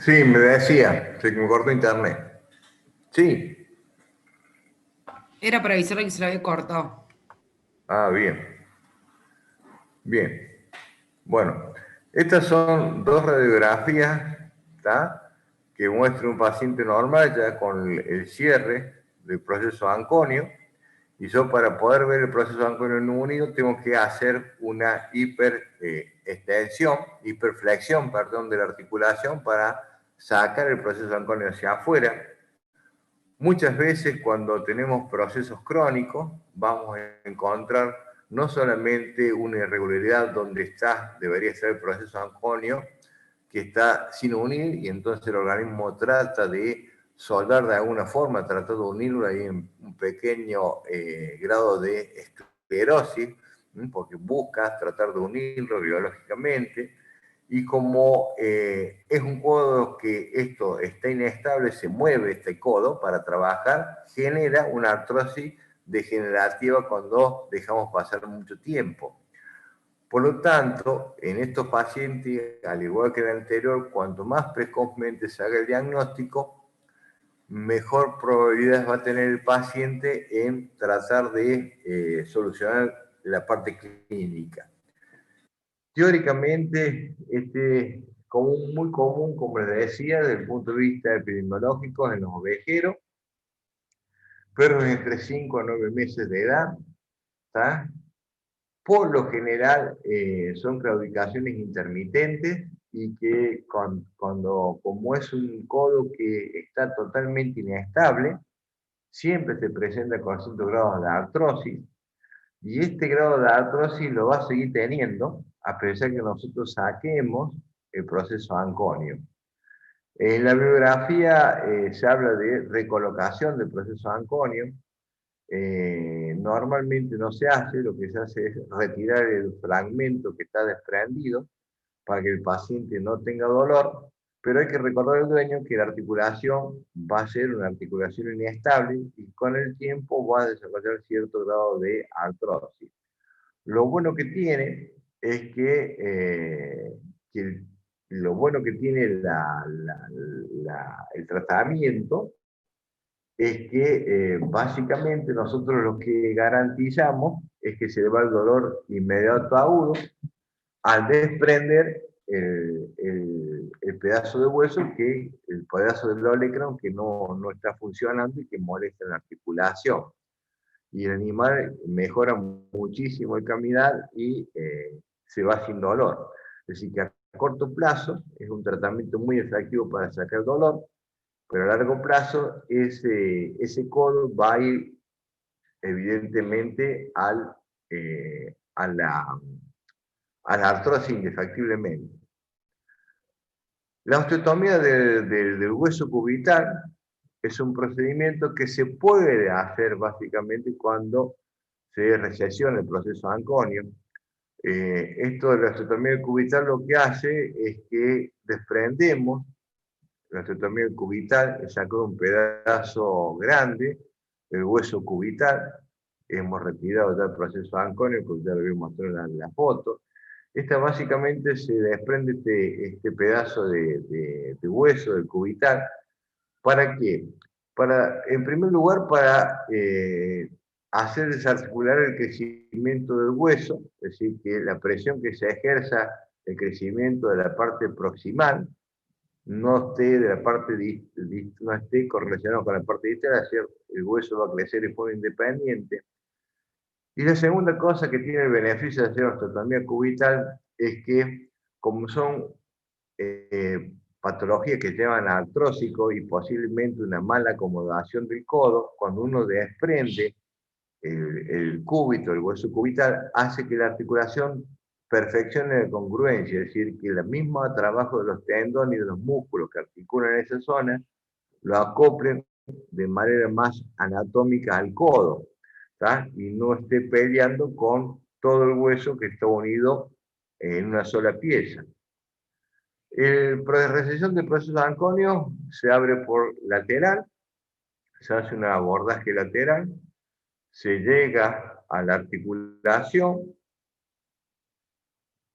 [SPEAKER 1] Sí, me decía, se me cortó internet. Sí.
[SPEAKER 2] Era para avisarle que se lo había cortado.
[SPEAKER 1] Ah, bien. Bien. Bueno, estas son dos radiografías, ¿tá? Que muestran un paciente normal ya con el cierre del proceso anconio. Y yo para poder ver el proceso anconio en unido tengo que hacer una hiperflexión, perdón, de la articulación para sacar el proceso anconio hacia afuera. Muchas veces cuando tenemos procesos crónicos vamos a encontrar no solamente una irregularidad donde debería estar el proceso anconio, que está sin unir y entonces el organismo trata de soldar de alguna forma, trata de unirlo ahí en un pequeño grado de esclerosis, porque busca tratar de unirlo biológicamente, y como es un codo que esto está inestable, se mueve este codo para trabajar, genera una artrosis degenerativa cuando dejamos pasar mucho tiempo. Por lo tanto, en estos pacientes, al igual que el anterior, cuanto más precozmente se haga el diagnóstico, mejor probabilidad va a tener el paciente en tratar de solucionar la parte clínica. Teóricamente, este muy común, como les decía, desde el punto de vista epidemiológico en los ovejeros, perros entre 5 a 9 meses de edad, ¿tá? Por lo general son claudicaciones intermitentes y que como es un codo que está totalmente inestable, siempre se presenta con ciertos grados de artrosis, y este grado de artrosis lo va a seguir teniendo a pesar que nosotros saquemos el proceso anconio. En la bibliografía se habla de recolocación del proceso anconio. Normalmente no se hace, lo que se hace es retirar el fragmento que está desprendido para que el paciente no tenga dolor, pero hay que recordar al dueño que la articulación va a ser una articulación inestable y con el tiempo va a desarrollar cierto grado de artrosis. Lo bueno que tiene es que lo bueno que tiene el tratamiento es que básicamente nosotros lo que garantizamos es que se le va el dolor inmediato agudo al desprender el pedazo de hueso, el pedazo del olecranon que no está funcionando y que molesta la articulación. Y el animal mejora muchísimo el caminar y se va sin dolor. Es decir, que a corto plazo es un tratamiento muy efectivo para sacar dolor, pero a largo plazo ese codo va a ir evidentemente a la artrosis indefectiblemente. La osteotomía del hueso cubital es un procedimiento que se puede hacer básicamente cuando se recesiona el proceso anconio. Esto de la osteotomía cubital lo que hace es que desprendemos la osteotomía cubital, es sacar un pedazo grande del hueso cubital. Hemos retirado ya el proceso anconio, porque ya lo voy a mostrar en la foto. Esta básicamente se desprende este pedazo de hueso del cubital. ¿Para qué? En primer lugar, para hacer desarticular el crecimiento del hueso, es decir, que la presión que se ejerza el crecimiento de la parte proximal no esté de la parte no esté correlacionado con la parte distal, es decir, el hueso va a crecer de forma independiente. Y la segunda cosa que tiene el beneficio de hacer osteotomía cubital es que, como son patologías que llevan a artrósico y posiblemente una mala acomodación del codo, cuando uno desprende el cúbito, el hueso cubital, hace que la articulación perfeccione la congruencia, es decir, que el mismo trabajo de los tendones y de los músculos que articulan esa zona lo acoplen de manera más anatómica al codo, ¿tá? Y no esté peleando con todo el hueso que está unido en una sola pieza. La recesión del proceso anconio se abre por lateral, se hace un abordaje lateral, se llega a la articulación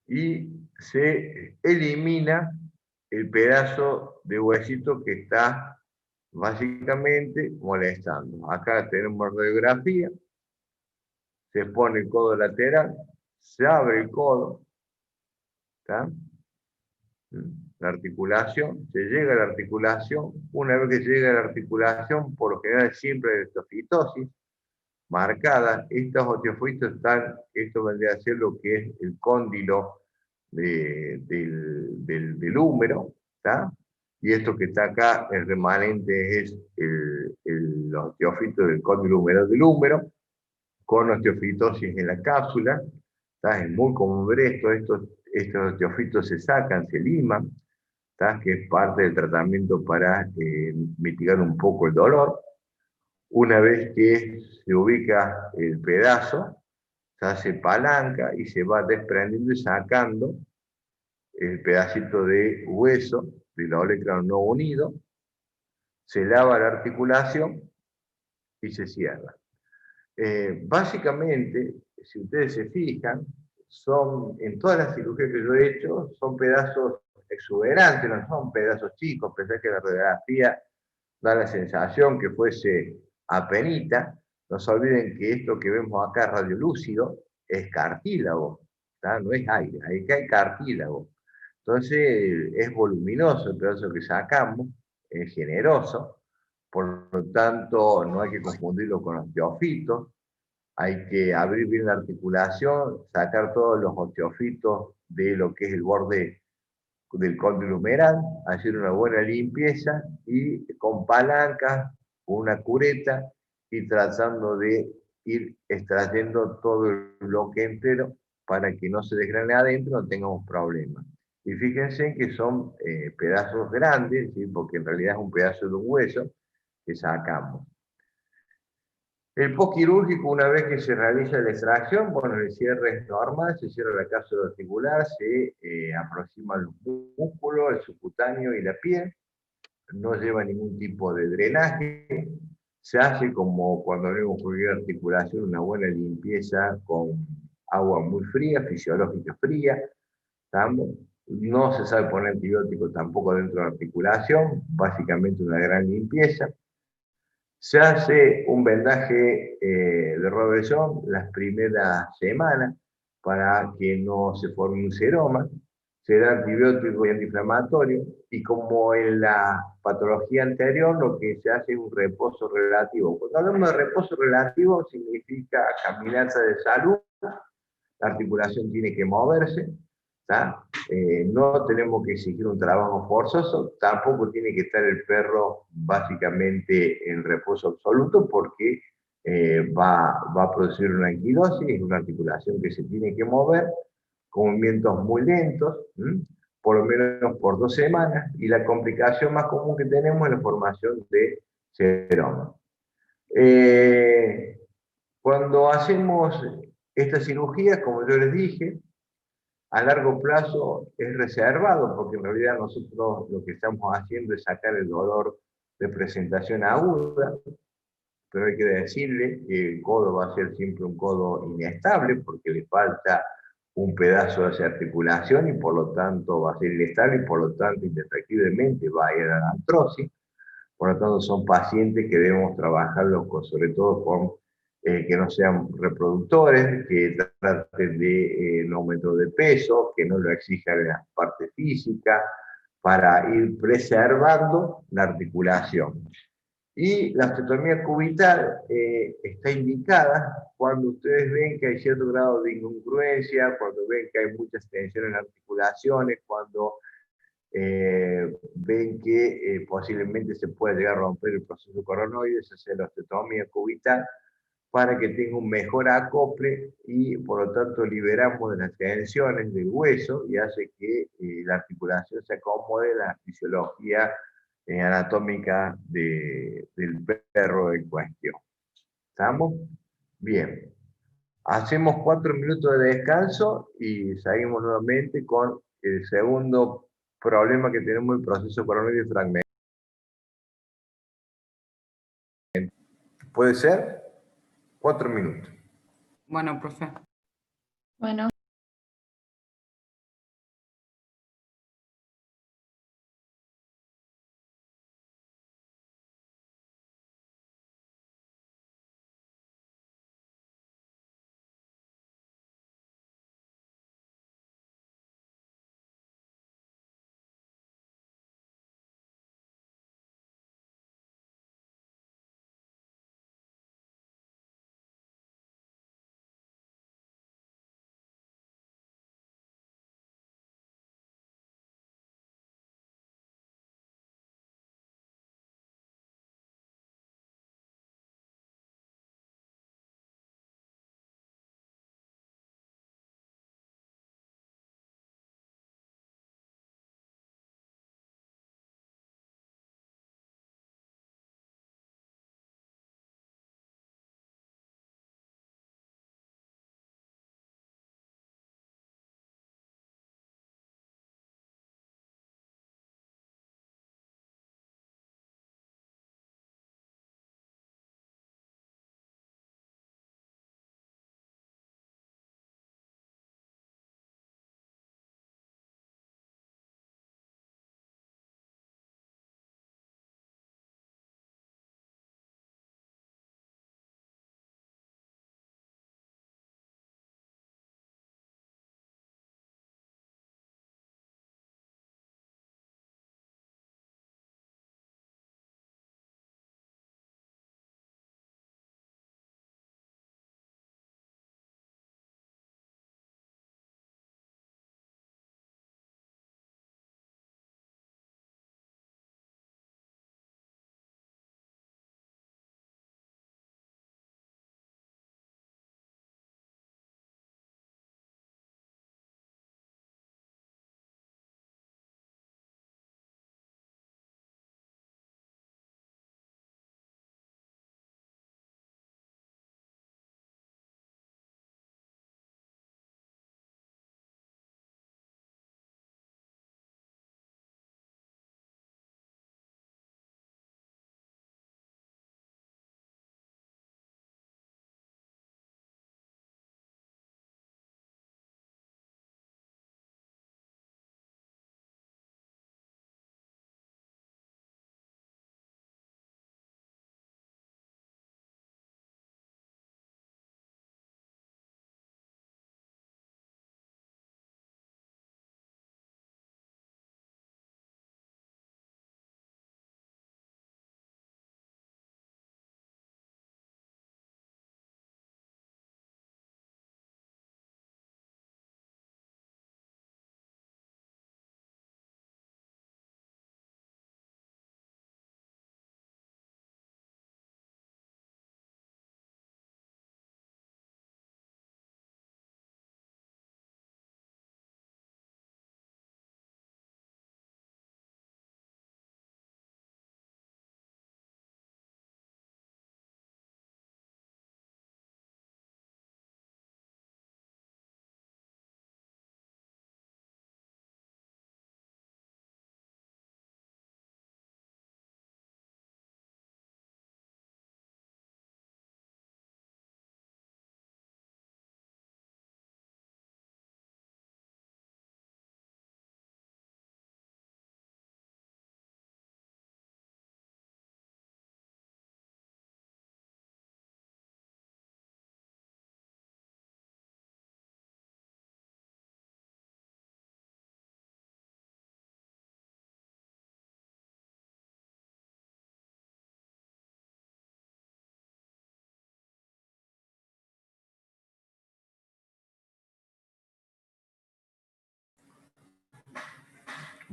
[SPEAKER 1] y se elimina el pedazo de huesito que está básicamente molestando. Acá tenemos radiografía, se pone el codo lateral, se abre el codo, ¿tá? La articulación, se llega a la articulación, una vez que se llega a la articulación, por lo general siempre hay osteofitosis marcada, estos osteofitos están, esto vendría a ser lo que es el cóndilo del húmero, ¿tá? Y esto que está acá, el remanente es los osteofitos del cóndilo húmero del húmero, con osteofitosis en la cápsula, ¿tá? Es muy común ver esto, estos osteofitos se sacan, se liman, ¿tá? Que es parte del tratamiento para mitigar un poco el dolor. Una vez que se ubica el pedazo, se hace palanca y se va desprendiendo y sacando el pedacito de hueso del olecrano no unido, se lava la articulación y se cierra. Básicamente, si ustedes se fijan, son, en todas las cirugías que yo he hecho, son pedazos exuberantes, no son pedazos chicos, pensé que la radiografía da la sensación que fuese apenita. No se olviden que esto que vemos acá, radiolúcido, es cartílago, ¿tá? No es aire, ahí hay cartílago. Entonces es voluminoso el pedazo que sacamos, es generoso, por lo tanto no hay que confundirlo con osteofitos, hay que abrir bien la articulación, sacar todos los osteofitos de lo que es el borde del cóndilo humeral, hacer una buena limpieza y con palancas, con una cureta, y tratando de ir extrayendo todo el bloque entero para que no se desgrane adentro, no tengamos problemas. Y fíjense que son pedazos grandes, ¿sí? Porque en realidad es un pedazo de un hueso que sacamos. El postquirúrgico, una vez que se realiza la extracción, bueno, el cierre es normal, se cierra la cápsula articular, se aproxima los músculos, el subcutáneo y la piel, no lleva ningún tipo de drenaje, se hace como cuando haremos cualquier articulación, una buena limpieza con agua muy fría, fisiológica fría, ¿estamos? No se sabe poner antibiótico tampoco dentro de la articulación, básicamente una gran limpieza. Se hace un vendaje de Robertson las primeras semanas para que no se forme un seroma. Se da antibiótico y antiinflamatorio. Y como en la patología anterior, lo que se hace es un reposo relativo. Cuando hablamos de reposo relativo, significa caminata de salud. La articulación tiene que moverse. No tenemos que exigir un trabajo forzoso, tampoco tiene que estar el perro básicamente en reposo absoluto porque va a producir una anquilosis, es una articulación que se tiene que mover con movimientos muy lentos, por lo menos por 2 semanas, y la complicación más común que tenemos es la formación de seroma. Cuando hacemos esta cirugía, como yo les dije, a largo plazo es reservado, porque en realidad nosotros lo que estamos haciendo es sacar el dolor de presentación aguda, pero hay que decirle que el codo va a ser siempre un codo inestable, porque le falta un pedazo de esa articulación y por lo tanto va a ser inestable y por lo tanto indefectiblemente va a ir a la artrosis. Por lo tanto son pacientes que debemos trabajarlos sobre todo con que no sean reproductores, que traten de no aumento de peso, que no lo exijan en la parte física, para ir preservando la articulación. Y la osteotomía cubital está indicada cuando ustedes ven que hay cierto grado de incongruencia, cuando ven que hay muchas tensiones en las articulaciones, cuando ven que posiblemente se puede llegar a romper el proceso coronoide, se hace la osteotomía cubital para que tenga un mejor acople y por lo tanto liberamos de las tensiones del hueso y hace que la articulación se acomode a la fisiología anatómica del perro en cuestión. ¿Estamos? Bien. Hacemos 4 minutos de descanso y seguimos nuevamente con el segundo problema que tenemos, el proceso coronario fragmentario. ¿Puede ser? 4 minutos.
[SPEAKER 2] Bueno, profe.
[SPEAKER 3] Bueno.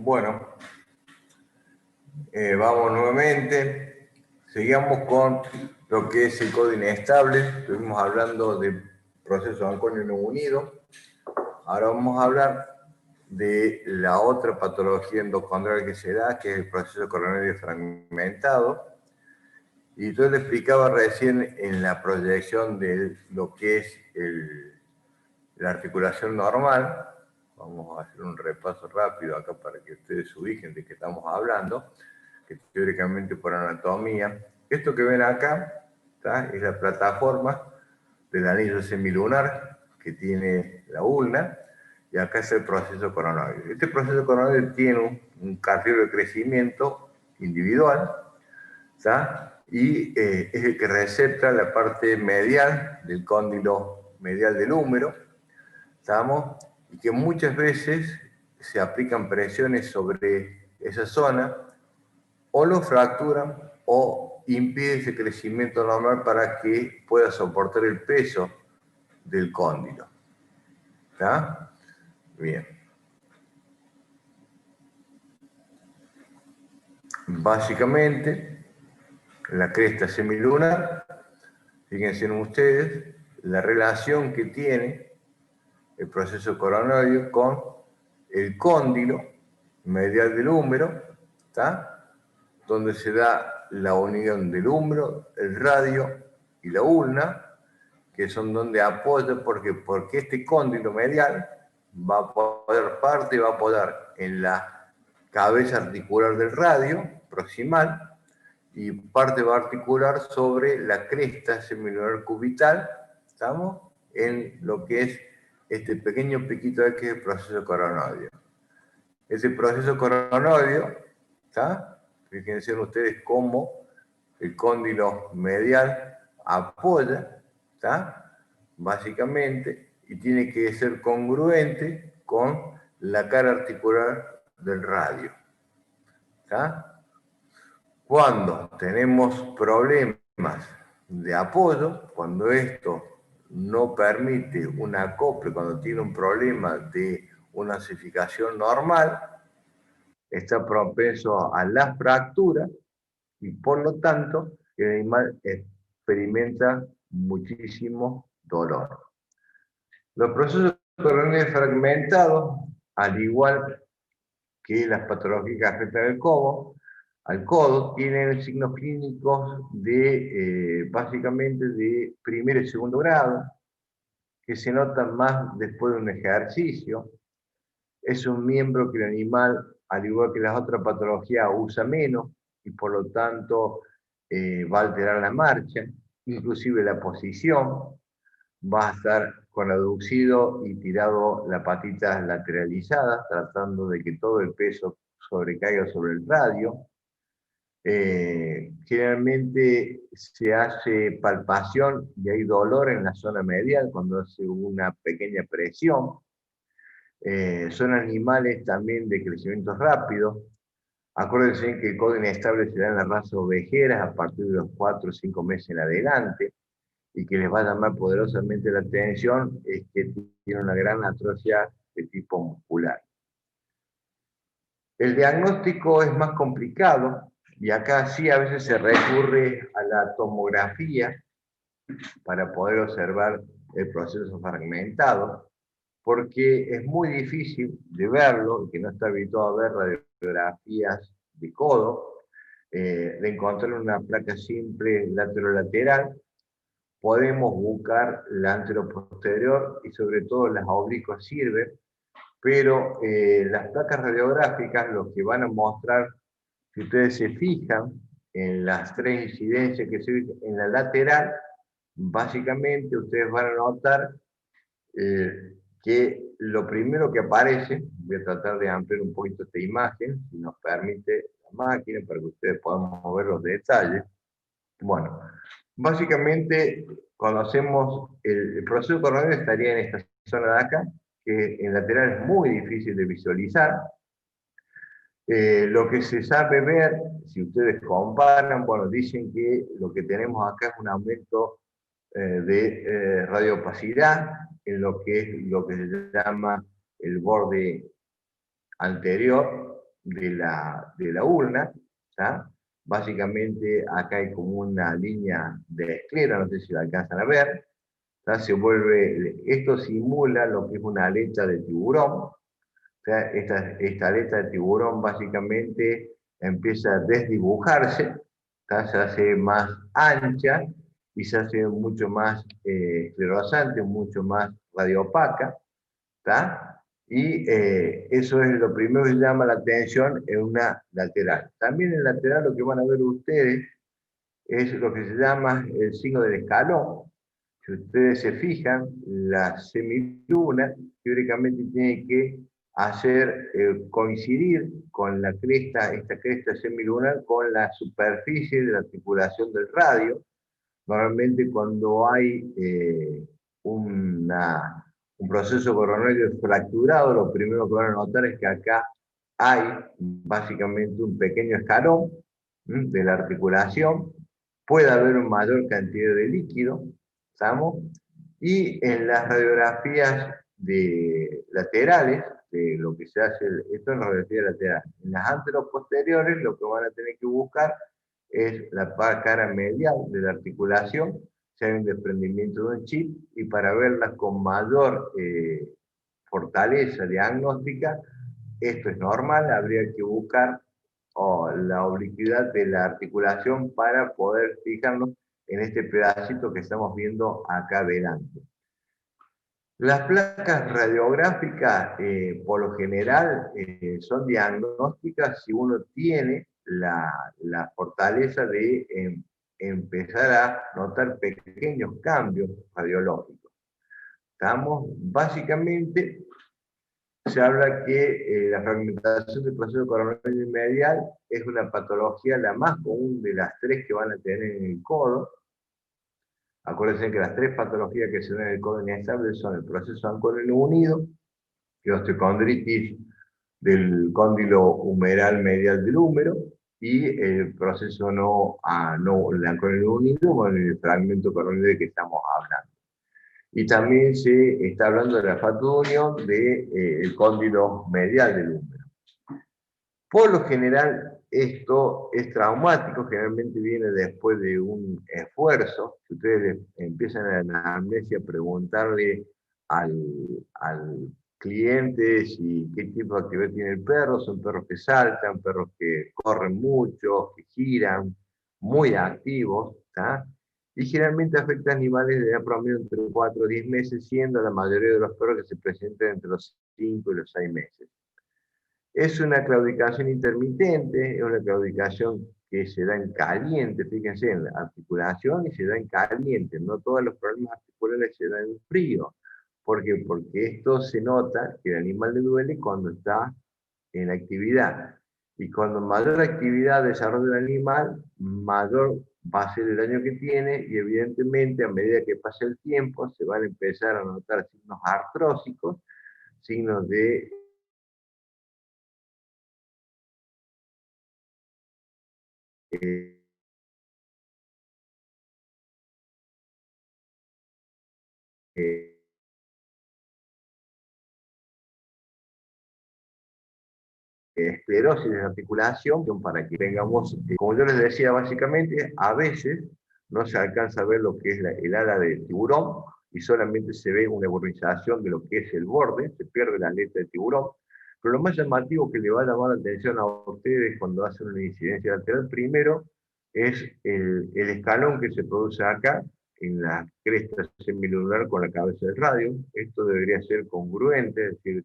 [SPEAKER 1] Bueno, vamos nuevamente. Seguimos con lo que es el codo inestable. Estuvimos hablando de proceso Anconi no unido. Ahora vamos a hablar de la otra patología endocondrial que se da, que es el proceso coronario fragmentado. Y yo le explicaba recién en la proyección de lo que es la articulación normal. Vamos a hacer un repaso rápido acá para que ustedes se ubiquen de qué estamos hablando, que teóricamente por anatomía. Esto que ven acá, ¿tá?, es la plataforma del anillo semilunar que tiene la ulna, y acá es el proceso coronario. Este proceso coronario tiene un carril de crecimiento individual, ¿tá?, y es el que recepta la parte medial del cóndilo medial del húmero, ¿estamos? Y que muchas veces se aplican presiones sobre esa zona, o lo fracturan o impide ese crecimiento normal para que pueda soportar el peso del cóndilo. ¿Está? Bien. Básicamente, la cresta semilunar, fíjense en ustedes la relación que tiene el proceso coronario con el cóndilo medial del húmero, ¿está?, donde se da la unión del húmero, el radio y la ulna, que son donde apoya, porque este cóndilo medial va a poder va a apoyar en la cabeza articular del radio proximal, y parte va a articular sobre la cresta semilunar cubital, ¿estamos?, en lo que es este pequeño piquito de que es el proceso coronario. Ese proceso coronario, ¿está?, fíjense ustedes cómo el cóndilo medial apoya, ¿está?, básicamente, y tiene que ser congruente con la cara articular del radio. ¿Está? Cuando tenemos problemas de apoyo, cuando esto no permite un acople, cuando tiene un problema de una osificación normal, está propenso a la fractura, y por lo tanto el animal experimenta muchísimo dolor. Los procesos coronarios fragmentados, al igual que las patologías que afectan al codo, tienen signos clínicos de básicamente de primer y segundo grado, que se notan más después de un ejercicio. Es un miembro que el animal, al igual que las otras patologías, usa menos, y por lo tanto va a alterar la marcha, inclusive la posición. Va a estar con aducido y tirado las patitas lateralizadas, tratando de que todo el peso sobrecaiga sobre el radio. Generalmente se hace palpación y hay dolor en la zona medial cuando hace una pequeña presión. Son animales también de crecimiento rápido. Acuérdense que el codo inestable se da en las razas ovejeras a partir de los 4 o 5 meses en adelante, y que les va a llamar poderosamente la atención es que tiene una gran atrofia de tipo muscular. El diagnóstico es más complicado, y acá sí a veces se recurre a la tomografía para poder observar el proceso fragmentado, porque es muy difícil de verlo, el que no está habituado a ver radiografías de codo, de encontrar una placa simple lateral. Podemos buscar la anteroposterior y sobre todo las oblicuas sirven, pero las placas radiográficas lo que van a mostrar, si ustedes se fijan en las 3 incidencias que se ven en la lateral, básicamente ustedes van a notar que lo primero que aparece, voy a tratar de ampliar un poquito esta imagen, si nos permite la máquina, para que ustedes puedan ver los detalles. Bueno, básicamente cuando hacemos el proceso coronario estaría en esta zona de acá, que en lateral es muy difícil de visualizar. Lo que se sabe ver, si ustedes comparan, bueno, dicen que lo que tenemos acá es un aumento de radioopacidad en lo que es lo que se llama el borde anterior, de la ulna, ¿tá? Básicamente acá hay como una línea de esclera, no sé si la alcanzan a ver, ¿tá? Esto simula lo que es una aleta de tiburón. O sea, esta aleta de tiburón básicamente empieza a desdibujarse, ¿tá? Se hace más ancha y se hace mucho más esclerosante, mucho más radiopaca, ¿tá? Y eso es lo primero que llama la atención en una lateral. También en lateral lo que van a ver ustedes es lo que se llama el signo del escalón. Si ustedes se fijan, la semiluna teóricamente tiene que hacer coincidir con la cresta, esta cresta semilunar, con la superficie de la articulación del radio. Normalmente cuando hay un proceso coronario fracturado, lo primero que van a notar es que acá hay básicamente un pequeño escalón de la articulación, puede haber una mayor cantidad de líquido, ¿estamos? Y en las radiografías laterales, de lo que se hace, esto es la radiografía lateral, en las anteroposteriores lo que van a tener que buscar es la cara medial de la articulación, si hay un desprendimiento de un chip, y para verla con mayor fortaleza diagnóstica, esto es normal, habría que buscar la oblicuidad de la articulación para poder fijarnos en este pedacito que estamos viendo acá adelante. Las placas radiográficas, por lo general, son diagnósticas si uno tiene la fortaleza de empezar a notar pequeños cambios radiológicos. Básicamente, se habla que la fragmentación del proceso coronario medial es una patología la más común de las tres que van a tener en el codo. Acuérdense que las tres patologías que se ven en el codo inestable son el proceso ancoreno unido, que es osteocondritis del cóndilo humeral medial del húmero, y el proceso el ancoreno unido con el fragmento coronario de que estamos hablando. Y también se está hablando de la factor de unión del cóndilo medial del húmero. Por lo general, esto es traumático, generalmente viene después de un esfuerzo. Si ustedes empiezan en la amnesia a preguntarle al cliente si qué tipo de actividad tiene el perro, son perros que saltan, perros que corren mucho, que giran, muy activos, ¿tá? Y generalmente afecta a animales de edad promedio entre 4 o 10 meses, siendo la mayoría de los perros que se presentan entre los 5 y los 6 meses. Es una claudicación intermitente, es una claudicación que se da en caliente, fíjense, en la articulación, y se da en caliente. No todos los problemas articulares se dan en frío. ¿Por qué? Porque esto se nota que el animal le duele cuando está en actividad. Y cuando mayor actividad desarrolla el animal, mayor va a ser el daño que tiene, y evidentemente a medida que pasa el tiempo se van a empezar a notar signos artrósicos, signos de eh, esclerosis de articulación, para que tengamos, como yo les decía, básicamente, a veces no se alcanza a ver lo que es el ala del tiburón, y solamente se ve una evolución de lo que es el borde, se pierde la aleta del tiburón. Pero lo más llamativo que le va a llamar la atención a ustedes cuando hacen una incidencia lateral, primero, es el escalón que se produce acá, en la cresta semilunar con la cabeza del radio. Esto debería ser congruente, es decir,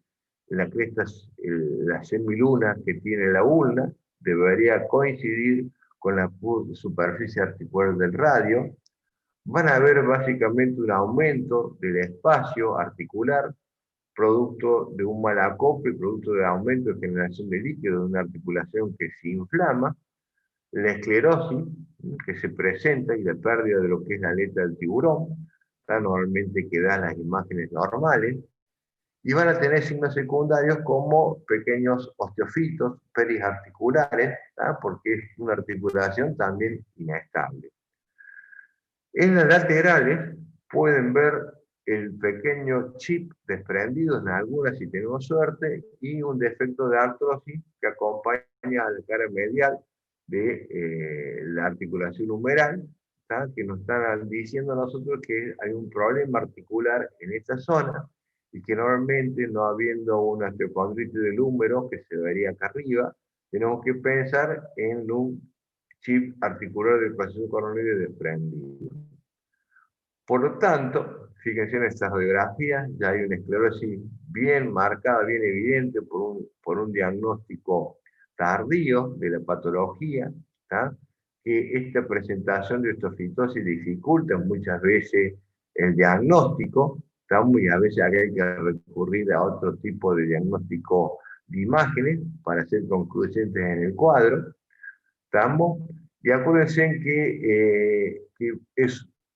[SPEAKER 1] la cresta, la semiluna que tiene la ulna, debería coincidir con la superficie articular del radio. Van a ver básicamente un aumento del espacio articular, producto de un mal acople, producto del aumento de generación de líquido de una articulación que se inflama, la esclerosis que se presenta y la pérdida de lo que es la aleta del tiburón, normalmente que dan las imágenes normales, y van a tener signos secundarios como pequeños osteofitos perisarticulares, porque es una articulación también inestable. En las laterales pueden ver el pequeño chip desprendido en algunas, si tenemos suerte, y un defecto de artrosis que acompaña a la cara medial de la articulación humeral, ¿tá? Que nos están diciendo a nosotros que hay un problema articular en esta zona, y que normalmente, no habiendo una osteocondritis del húmero, que se vería acá arriba, tenemos que pensar en un chip articular del proceso coronario desprendido. Por lo tanto, fíjense en esta radiografía, ya hay una esclerosis bien marcada, bien evidente por un diagnóstico tardío de la patología, ¿tá? Que esta presentación de osteofitosis dificulta muchas veces el diagnóstico, ¿tá? Y a veces hay que recurrir a otro tipo de diagnóstico de imágenes para ser concluyentes en el cuadro. ¿Estamos? Y acuérdense que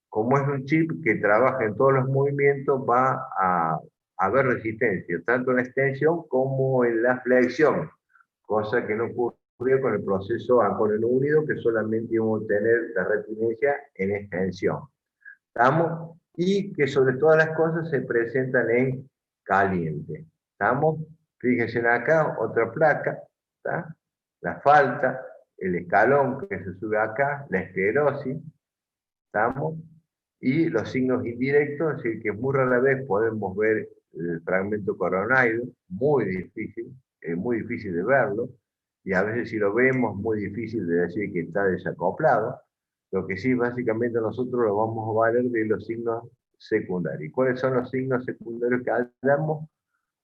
[SPEAKER 1] como es un chip que trabaja en todos los movimientos, va a haber resistencia, tanto en la extensión como en la flexión, cosa que no ocurrió con el proceso ancono unido, que solamente íbamos a tener la retinencia en extensión. ¿Estamos? Y que sobre todas las cosas se presentan en caliente. ¿Estamos? Fíjense acá, otra placa, ¿está? La falta, el escalón que se sube acá, la esclerosis, ¿estamos? Y los signos indirectos, es decir, que muy rara vez podemos ver el fragmento coronario, muy difícil de verlo, y a veces si lo vemos, muy difícil de decir que está desacoplado. Lo que sí, básicamente nosotros lo vamos a valer de los signos secundarios. ¿Cuáles son los signos secundarios que hablamos?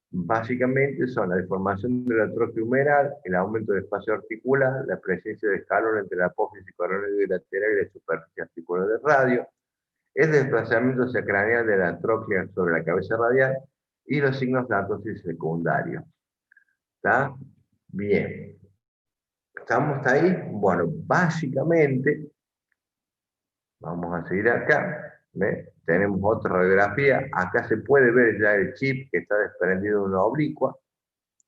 [SPEAKER 1] Básicamente son la deformación de la trochlea humeral, el aumento del espacio articular, la presencia de escalón entre la apófisis coronaria lateral y la superficie articular del radio, el desplazamiento sacranial de la tróclea sobre la cabeza radial y los signos de artrosis secundarios. ¿Está? Bien. ¿Estamos ahí? Bueno, básicamente, vamos a seguir acá. ¿Ve? Tenemos otra radiografía. Acá se puede ver ya el chip que está desprendido de una oblicua.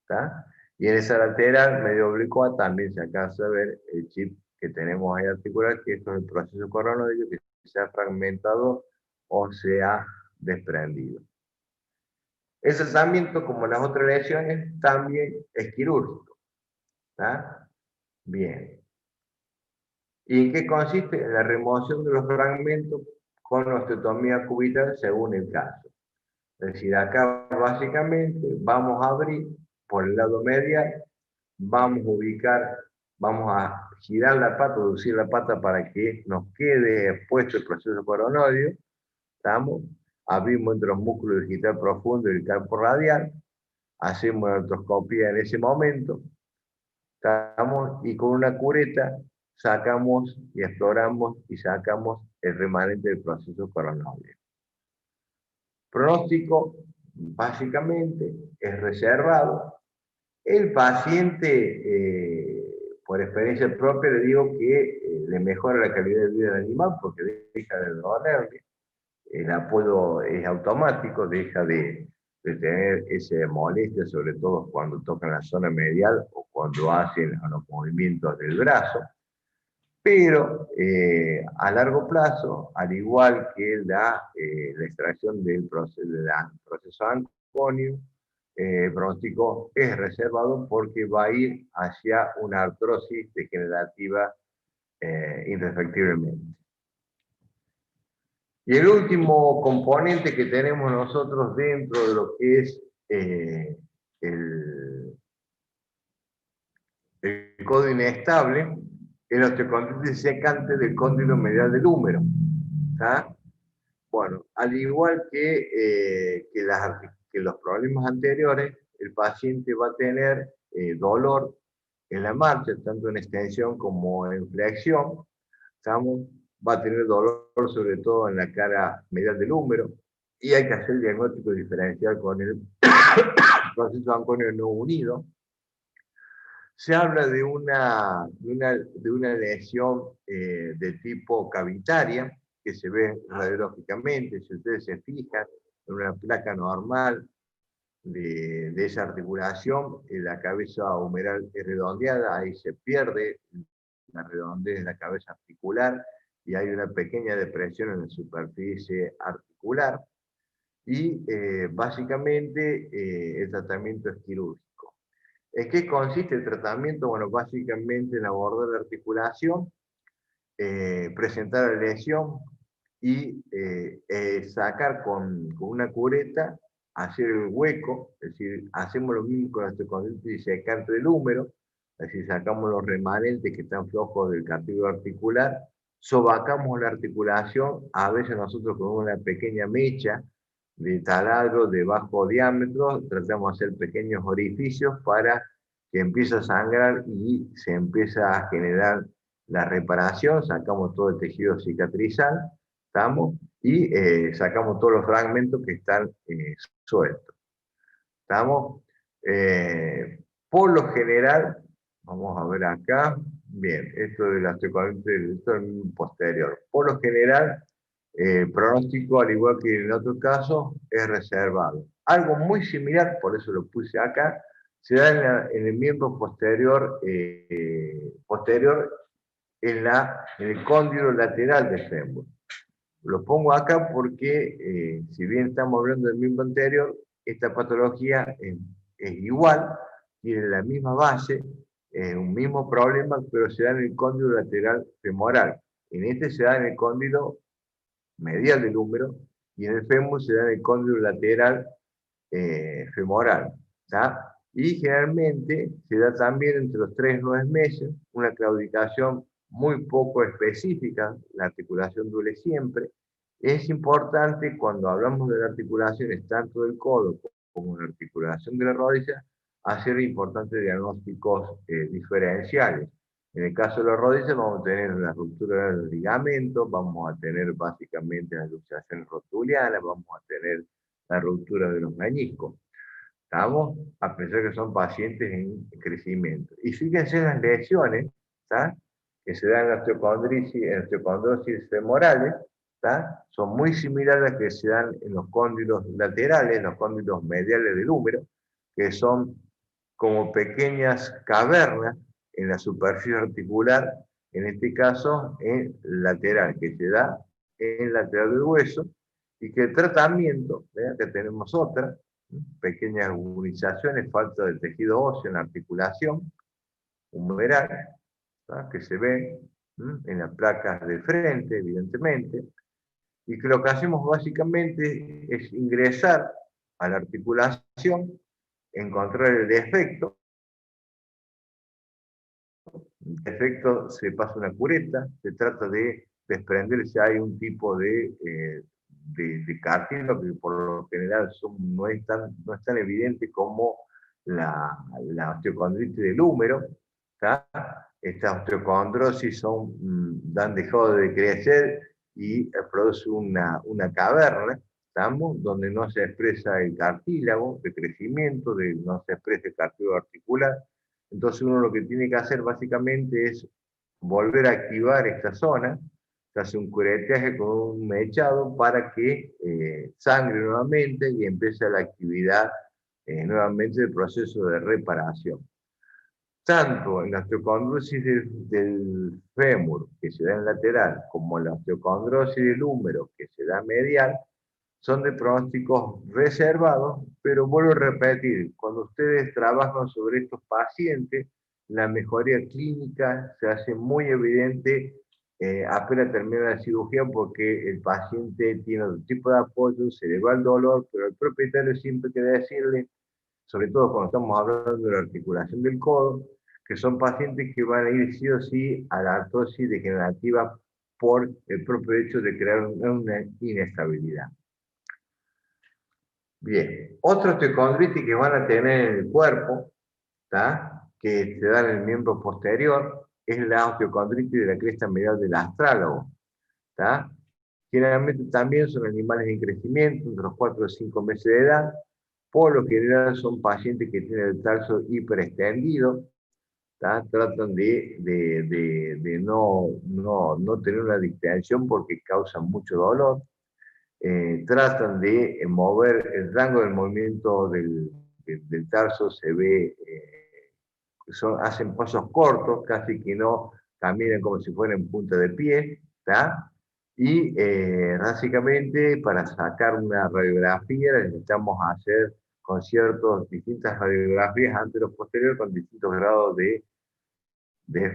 [SPEAKER 1] ¿Está? Y en esa lateral medio oblicua también se alcanza a ver el chip que tenemos ahí articular, que esto es el proceso coronario que se ha fragmentado o se ha desprendido. El tratamiento, como las otras lesiones, también es quirúrgico. ¿Está? Bien. ¿Y en qué consiste? En la remoción de los fragmentos con osteotomía cubital según el caso. Es decir, acá básicamente vamos a abrir por el lado medial, vamos a ubicar, vamos a girar la pata, reducir la pata para que nos quede expuesto el proceso coronario. ¿Estamos? Abrimos entre los músculos digital profundo y el campo radial, hacemos la artroscopía en ese momento, ¿estamos? Y con una cureta sacamos y exploramos y sacamos el remanente del proceso coronario. Pronóstico, básicamente, es reservado. El paciente, por experiencia propia, le digo que le mejora la calidad de vida del animal porque deja de dolerle. El apoyo es automático, deja de tener esa molestia, sobre todo cuando tocan la zona medial o cuando hacen los movimientos del brazo. Pero a largo plazo, al igual que la extracción del proceso anconio, el pronóstico es reservado porque va a ir hacia una artrosis degenerativa indefectiblemente. Y el último componente que tenemos nosotros dentro de lo que es el codo inestable es la osteocondritis secante del cóndilo medial del húmero. ¿Tá? Bueno, al igual que los problemas anteriores, el paciente va a tener dolor en la marcha, tanto en extensión como en flexión. ¿Estamos? Va a tener dolor sobre todo en la cara medial del húmero, y hay que hacer el diagnóstico diferencial con el proceso anconio no unido. Se habla de una lesión de tipo cavitaria, que se ve radiológicamente, si ustedes se fijan, en una placa normal de esa articulación, la cabeza humeral es redondeada, ahí se pierde la redondez de la cabeza articular, y hay una pequeña depresión en la superficie articular. y básicamente el tratamiento es quirúrgico. ¿En qué consiste el tratamiento? Bueno, básicamente en abordar la articulación, presentar la lesión y sacar con una cureta, hacer el hueco, es decir, hacemos lo mismo con la osteocondritis disecante del húmero, es decir, sacamos los remanentes que están flojos del cartílago articular, sobacamos la articulación, a veces nosotros con una pequeña mecha de taladro de bajo diámetro, tratamos de hacer pequeños orificios para que empiece a sangrar y se empieza a generar la reparación, sacamos todo el tejido cicatrizal, ¿estamos? Y sacamos todos los fragmentos que están sueltos. ¿Estamos? Por lo general, vamos a ver acá, bien, esto de la osteocondritis, esto es posterior. Por lo general, el pronóstico, al igual que en otros casos, es reservado. Algo muy similar, por eso lo puse acá, se da en el miembro posterior, posterior en el cóndilo lateral del fémur. Lo pongo acá porque, si bien estamos hablando del miembro anterior, esta patología es igual, tiene la misma base, un mismo problema, pero se da en el cóndilo lateral femoral. En este se da en el cóndilo medial del húmero y en el fémur se da en el cóndilo lateral femoral. ¿tá? Y generalmente se da también entre los 3 y 9 meses, una claudicación muy poco específica, la articulación duele siempre. Es importante cuando hablamos de las articulaciones, tanto del codo como de la articulación de la rodilla, hacer importantes diagnósticos diferenciales. En el caso de la rodilla vamos a tener la ruptura del ligamento, vamos a tener básicamente las luxaciones rotulianas, vamos a tener la ruptura de los meniscos. ¿Estamos? A pesar que son pacientes en crecimiento. Y fíjense en las lesiones, ¿tá? Que se dan en osteocondrosis femorales, ¿tá? Son muy similares a las que se dan en los cóndilos laterales, en los cóndilos mediales del húmero, que son como pequeñas cavernas en la superficie articular, en este caso en lateral, que se da en el lateral del hueso, y que el tratamiento, ¿verdad? Que tenemos otra, pequeñas agudizaciones, falta de tejido óseo en la articulación humeral, ¿verdad? Que se ven en las placas de frente, evidentemente, y que lo que hacemos básicamente es ingresar a la articulación, encontrar el defecto. El defecto se pasa una cureta, se trata de desprender si hay un tipo de cartílago que por lo general no es tan evidente como la osteocondritis del húmero. ¿tá? Estas osteocondrosis han dejado de crecer y produce una caverna, ¿estamos? Donde no se expresa el cartílago de crecimiento, no se expresa el cartílago articular. Entonces uno lo que tiene que hacer básicamente es volver a activar esta zona, se hace un cureteaje con un mechado para que sangre nuevamente y empiece la actividad nuevamente del proceso de reparación. Tanto en la osteocondrosis del fémur, que se da en lateral, como en la osteocondrosis del húmero, que se da medial, son de pronósticos reservados, pero vuelvo a repetir, cuando ustedes trabajan sobre estos pacientes, la mejoría clínica se hace muy evidente apenas termina la cirugía porque el paciente tiene otro tipo de apoyo, se le va el dolor, pero el propietario siempre quiere decirle, sobre todo cuando estamos hablando de la articulación del codo, que son pacientes que van a ir sí o sí a la artrosis degenerativa por el propio hecho de crear una inestabilidad. Bien, otros osteocondritis que van a tener en el cuerpo, ¿tá? Que se dan en el miembro posterior, es la osteocondritis de la cresta medial del astrálago. ¿tá? Generalmente también son animales en crecimiento, entre los 4 y 5 meses de edad. Por lo general son pacientes que tienen el tarso hiperextendido, ¿tá? Tratan de no tener una distensión porque causan mucho dolor. Tratan de mover el rango del movimiento del tarso, se ve, hacen pasos cortos, casi que no caminan como si fueran en punta de pie, ¿tá? Y básicamente para sacar una radiografía necesitamos hacer distintas radiografías anterior posterior con distintos grados de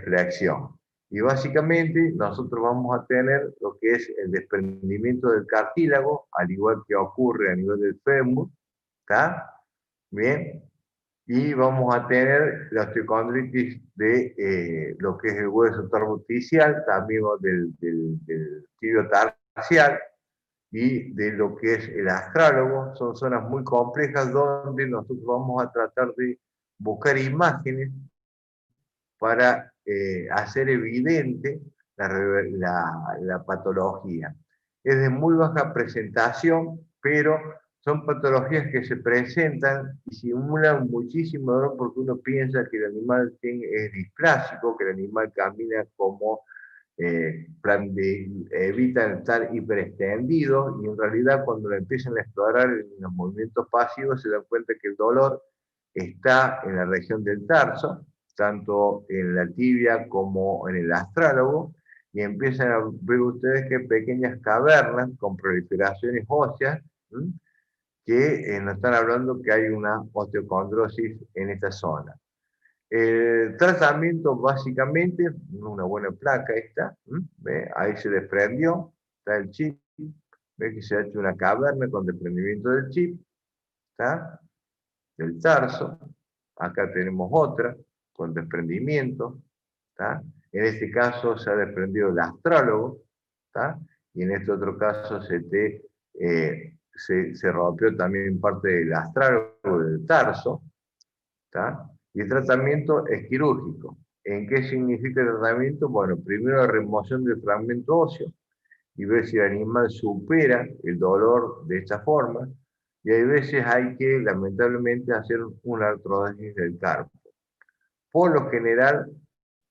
[SPEAKER 1] flexión. Y básicamente nosotros vamos a tener lo que es el desprendimiento del cartílago, al igual que ocurre a nivel del fémur, ¿está? Bien. Y vamos a tener la osteocondritis de lo que es el hueso torbuticial, también del tibio tarsial, y de lo que es el astrálogo. Son zonas muy complejas donde nosotros vamos a tratar de buscar imágenes para hacer evidente la patología. Es de muy baja presentación, pero son patologías que se presentan y simulan muchísimo dolor porque uno piensa que el animal es displásico, que el animal camina como evitan estar hiperextendidos, y en realidad cuando lo empiezan a explorar en los movimientos pasivos se dan cuenta que el dolor está en la región del tarso, tanto en la tibia como en el astrálogo, y empiezan a ver ustedes que pequeñas cavernas con proliferaciones óseas, ¿m? Que nos están hablando que hay una osteocondrosis en esta zona. El tratamiento básicamente, una buena placa esta, ¿ve? Ahí se desprendió, está el chip, ve que se ha hecho una caverna con desprendimiento del chip, ¿está? Del tarso. Acá tenemos otra con desprendimiento, ¿está? En este caso se ha desprendido el astrálogo, ¿está? Y en este otro caso se rompió también parte del astrálogo del tarso, ¿está? Y el tratamiento es quirúrgico. ¿En qué significa el tratamiento? Bueno, primero la remoción del fragmento óseo y ver si el animal supera el dolor de esta forma. Y hay veces hay que, lamentablemente, hacer una artrosis del carpo. Por lo general,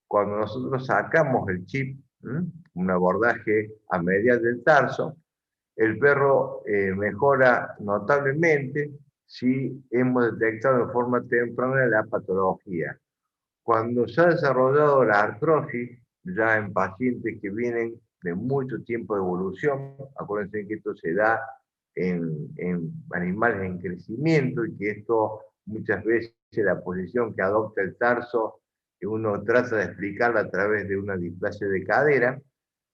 [SPEAKER 1] cuando nosotros sacamos el chip, un abordaje a medias del tarso, el perro mejora notablemente si hemos detectado de forma temprana la patología. Cuando se ha desarrollado la artrosis, ya en pacientes que vienen de mucho tiempo de evolución, acuérdense que esto se da en animales en crecimiento y que esto muchas veces la posición que adopta el tarso, que uno trata de explicarla a través de una displasia de cadera,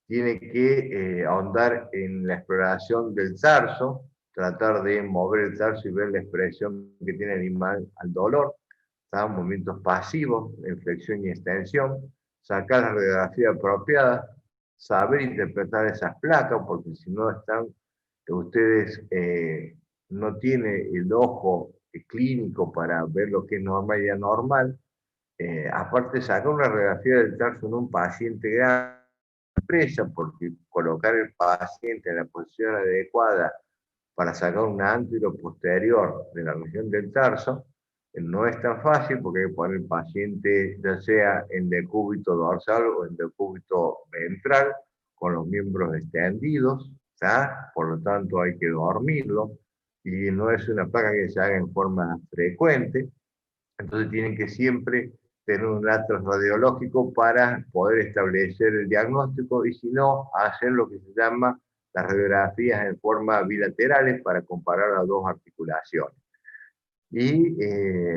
[SPEAKER 1] tiene que ahondar en la exploración del tarso, tratar de mover el tarso y ver la expresión que tiene el animal al dolor, movimientos pasivos, en flexión y extensión, sacar la radiografía apropiada, saber interpretar esas placas, porque si no están, ustedes no tienen el ojo clínico para ver lo que es normal y anormal. Aparte, sacar una radiografía del tarso en un paciente grande, porque colocar el paciente en la posición adecuada para sacar un anterior posterior de la región del tarso no es tan fácil, porque hay que poner el paciente ya sea en decúbito dorsal o en decúbito ventral, con los miembros extendidos, ¿tá? Por lo tanto hay que dormirlo, y no es una placa que se haga en forma frecuente, entonces tienen que siempre tener un atlas radiológico para poder establecer el diagnóstico, y si no, hacer lo que se llama las radiografías en forma bilaterales para comparar las dos articulaciones. Y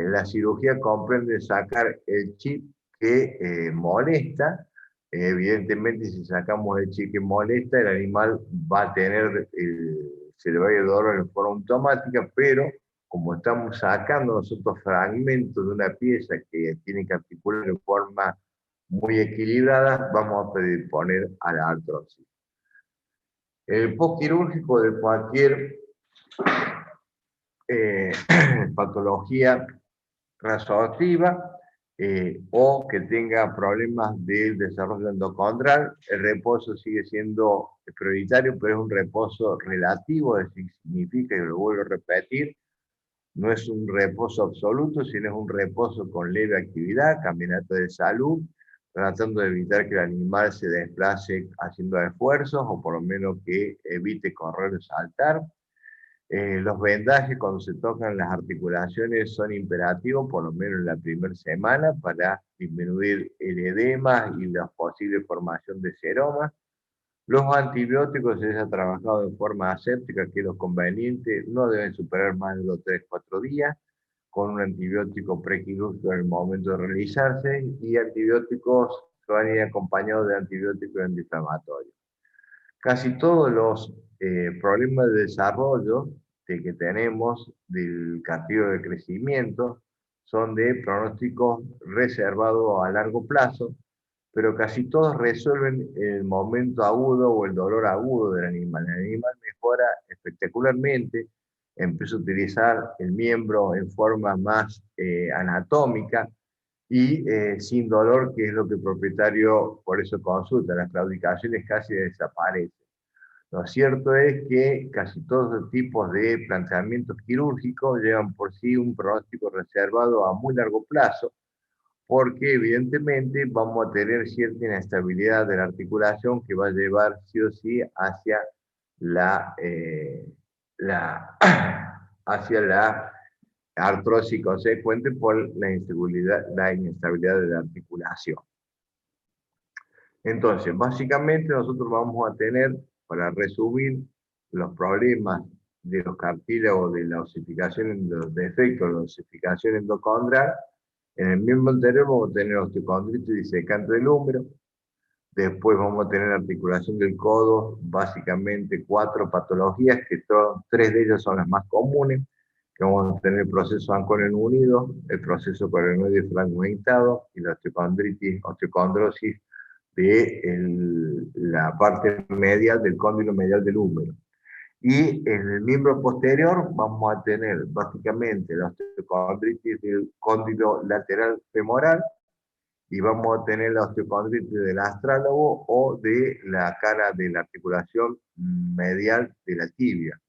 [SPEAKER 1] la cirugía comprende sacar el chip que molesta. Evidentemente, si sacamos el chip que molesta, el animal va a tener, se le va a ir el dolor en forma automática, pero como estamos sacando nosotros fragmentos de una pieza que tiene que articular en forma muy equilibrada, vamos a predisponer a la artrosis. El postquirúrgico de cualquier patología resortiva o que tenga problemas del desarrollo endocondral, el reposo sigue siendo prioritario, pero es un reposo relativo, es decir, significa, y lo vuelvo a repetir, no es un reposo absoluto, sino es un reposo con leve actividad, caminata de salud, tratando de evitar que el animal se desplace haciendo esfuerzos, o por lo menos que evite correr o saltar. Los vendajes cuando se tocan las articulaciones son imperativos, por lo menos en la primera semana, para disminuir el edema y la posible formación de seromas. Los antibióticos se les ha trabajado de forma aséptica, que es lo conveniente, no deben superar más de los 3-4 días, con un antibiótico prequirúrgico en el momento de realizarse, y antibióticos que van a ir acompañados de antibióticos antiinflamatorios. Casi todos los problemas de desarrollo que tenemos del cartílago de crecimiento son de pronóstico reservado a largo plazo, pero casi todos resuelven el momento agudo o el dolor agudo del animal. El animal mejora espectacularmente, empieza a utilizar el miembro en forma más anatómica y sin dolor, que es lo que el propietario por eso consulta. Las claudicaciones casi desaparecen. Lo cierto es que casi todos los tipos de planteamientos quirúrgicos llevan por sí un pronóstico reservado a muy largo plazo, porque evidentemente vamos a tener cierta inestabilidad de la articulación que va a llevar sí o sí hacia la, la, hacia la artrosis consecuente por la inestabilidad de la articulación. Entonces, básicamente nosotros vamos a tener, para resumir, los problemas de los cartílagos, de la osificación, de los defectos de la osificación endocondral. En el miembro anterior vamos a tener osteocondritis y disecante del húmero. Después vamos a tener articulación del codo, básicamente 4 patologías, que 3 de ellas son las más comunes, que vamos a tener el proceso anconen unido, el proceso coronoide fragmentado y la osteocondritis, osteocondrosis de la parte medial del cóndilo medial del húmero. Y en el miembro posterior vamos a tener básicamente la osteocondritis del cóndilo lateral femoral, y vamos a tener la osteocondritis del astrálago o de la cara de la articulación medial de la tibia.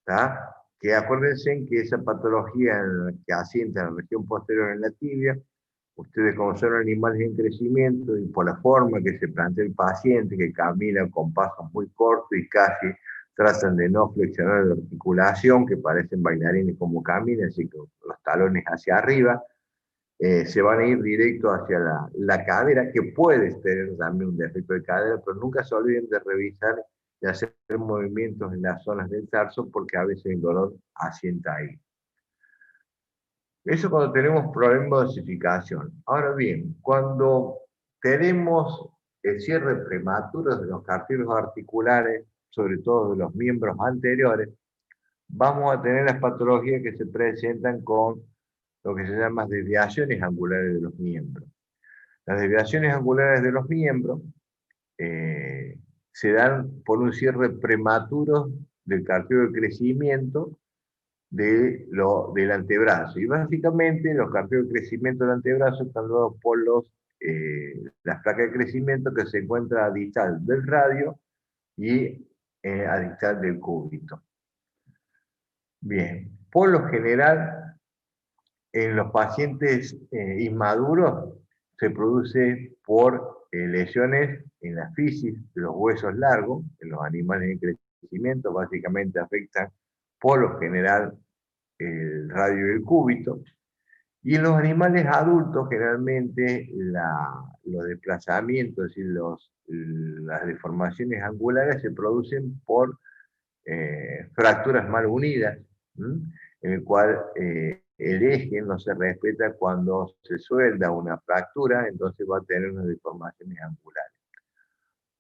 [SPEAKER 1] ¿Tá? Que acuérdense que esa patología en la que asienta en la región posterior en la tibia, ustedes como son animales en crecimiento y por la forma que se plantea el paciente, que camina con pasos muy cortos y casi tratan de no flexionar la articulación, que parecen bailarines como caminan, así que los talones hacia arriba, se van a ir directo hacia la cadera, que puede tener también un defecto de cadera, pero nunca se olviden de revisar y hacer movimientos en las zonas del tarso, porque a veces el dolor asienta ahí. Eso cuando tenemos problemas de osificación. Ahora bien, cuando tenemos el cierre prematuro de los cartílagos articulares, sobre todo de los miembros anteriores, vamos a tener las patologías que se presentan con lo que se llama desviaciones angulares de los miembros. Las desviaciones angulares de los miembros se dan por un cierre prematuro del cartílago de crecimiento del antebrazo. Y básicamente los cartílagos de crecimiento del antebrazo están dados por las placas de crecimiento que se encuentran a distal del radio y a distal del cúbito. Bien, por lo general, en los pacientes inmaduros se produce por lesiones en la fisis de los huesos largos, en los animales en crecimiento, básicamente afectan por lo general el radio del cúbito, y en los animales adultos generalmente los desplazamientos y las deformaciones angulares se producen por fracturas mal unidas, en el cual el eje no se respeta cuando se suelda una fractura, entonces va a tener unas deformaciones angulares.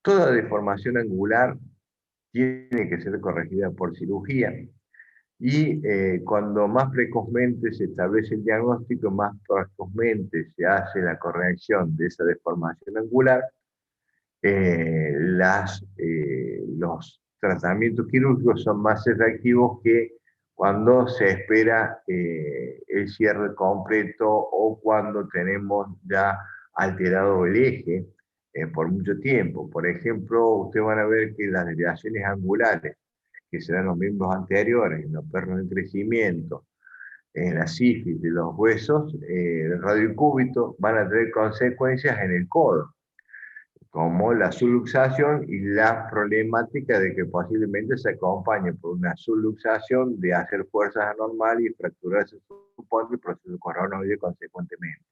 [SPEAKER 1] Toda deformación angular tiene que ser corregida por cirugía, y cuando más precozmente se establece el diagnóstico, más precozmente se hace la corrección de esa deformación angular, los tratamientos quirúrgicos son más efectivos que cuando se espera el cierre completo o cuando tenemos ya alterado el eje por mucho tiempo. Por ejemplo, ustedes van a ver que las desviaciones angulares, que serán los miembros anteriores, en los perros en crecimiento, en la sífilis de los huesos, el radiocúbito, van a tener consecuencias en el codo, como la subluxación y la problemática de que posiblemente se acompañe por una subluxación de hacer fuerzas anormales y fracturarse su el proceso coronoide consecuentemente.